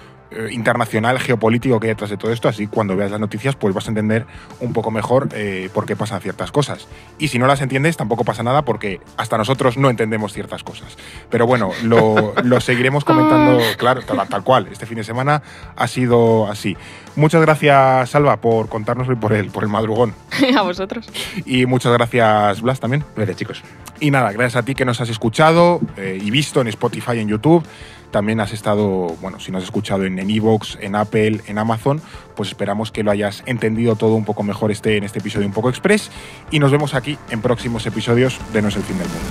internacional, geopolítico que hay detrás de todo esto. Así, cuando veas las noticias, pues vas a entender un poco mejor por qué pasan ciertas cosas. Y si no las entiendes, tampoco pasa nada, porque hasta nosotros no entendemos ciertas cosas. Pero bueno, lo seguiremos comentando, claro, tal cual. Este fin de semana ha sido así. Muchas gracias, Salva, por contárnoslo y por el madrugón. A vosotros. Y muchas gracias, Blas, también. Gracias, chicos. Y nada, gracias a ti que nos has escuchado y visto en Spotify, en YouTube. También has estado, bueno, si nos has escuchado en iVoox, en Apple, en Amazon, pues esperamos que lo hayas entendido todo un poco mejor en este episodio un poco express. Y nos vemos aquí en próximos episodios de No es el fin del mundo.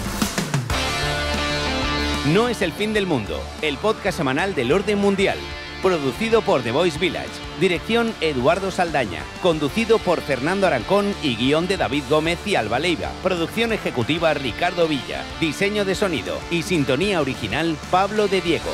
No es el fin del mundo, el podcast semanal del orden mundial. Producido por The Voice Village. Dirección Eduardo Saldaña. Conducido por Fernando Arancón y guión de David Gómez y Alba Leiva. Producción ejecutiva Ricardo Villa. Diseño de sonido y sintonía original Pablo de Diego.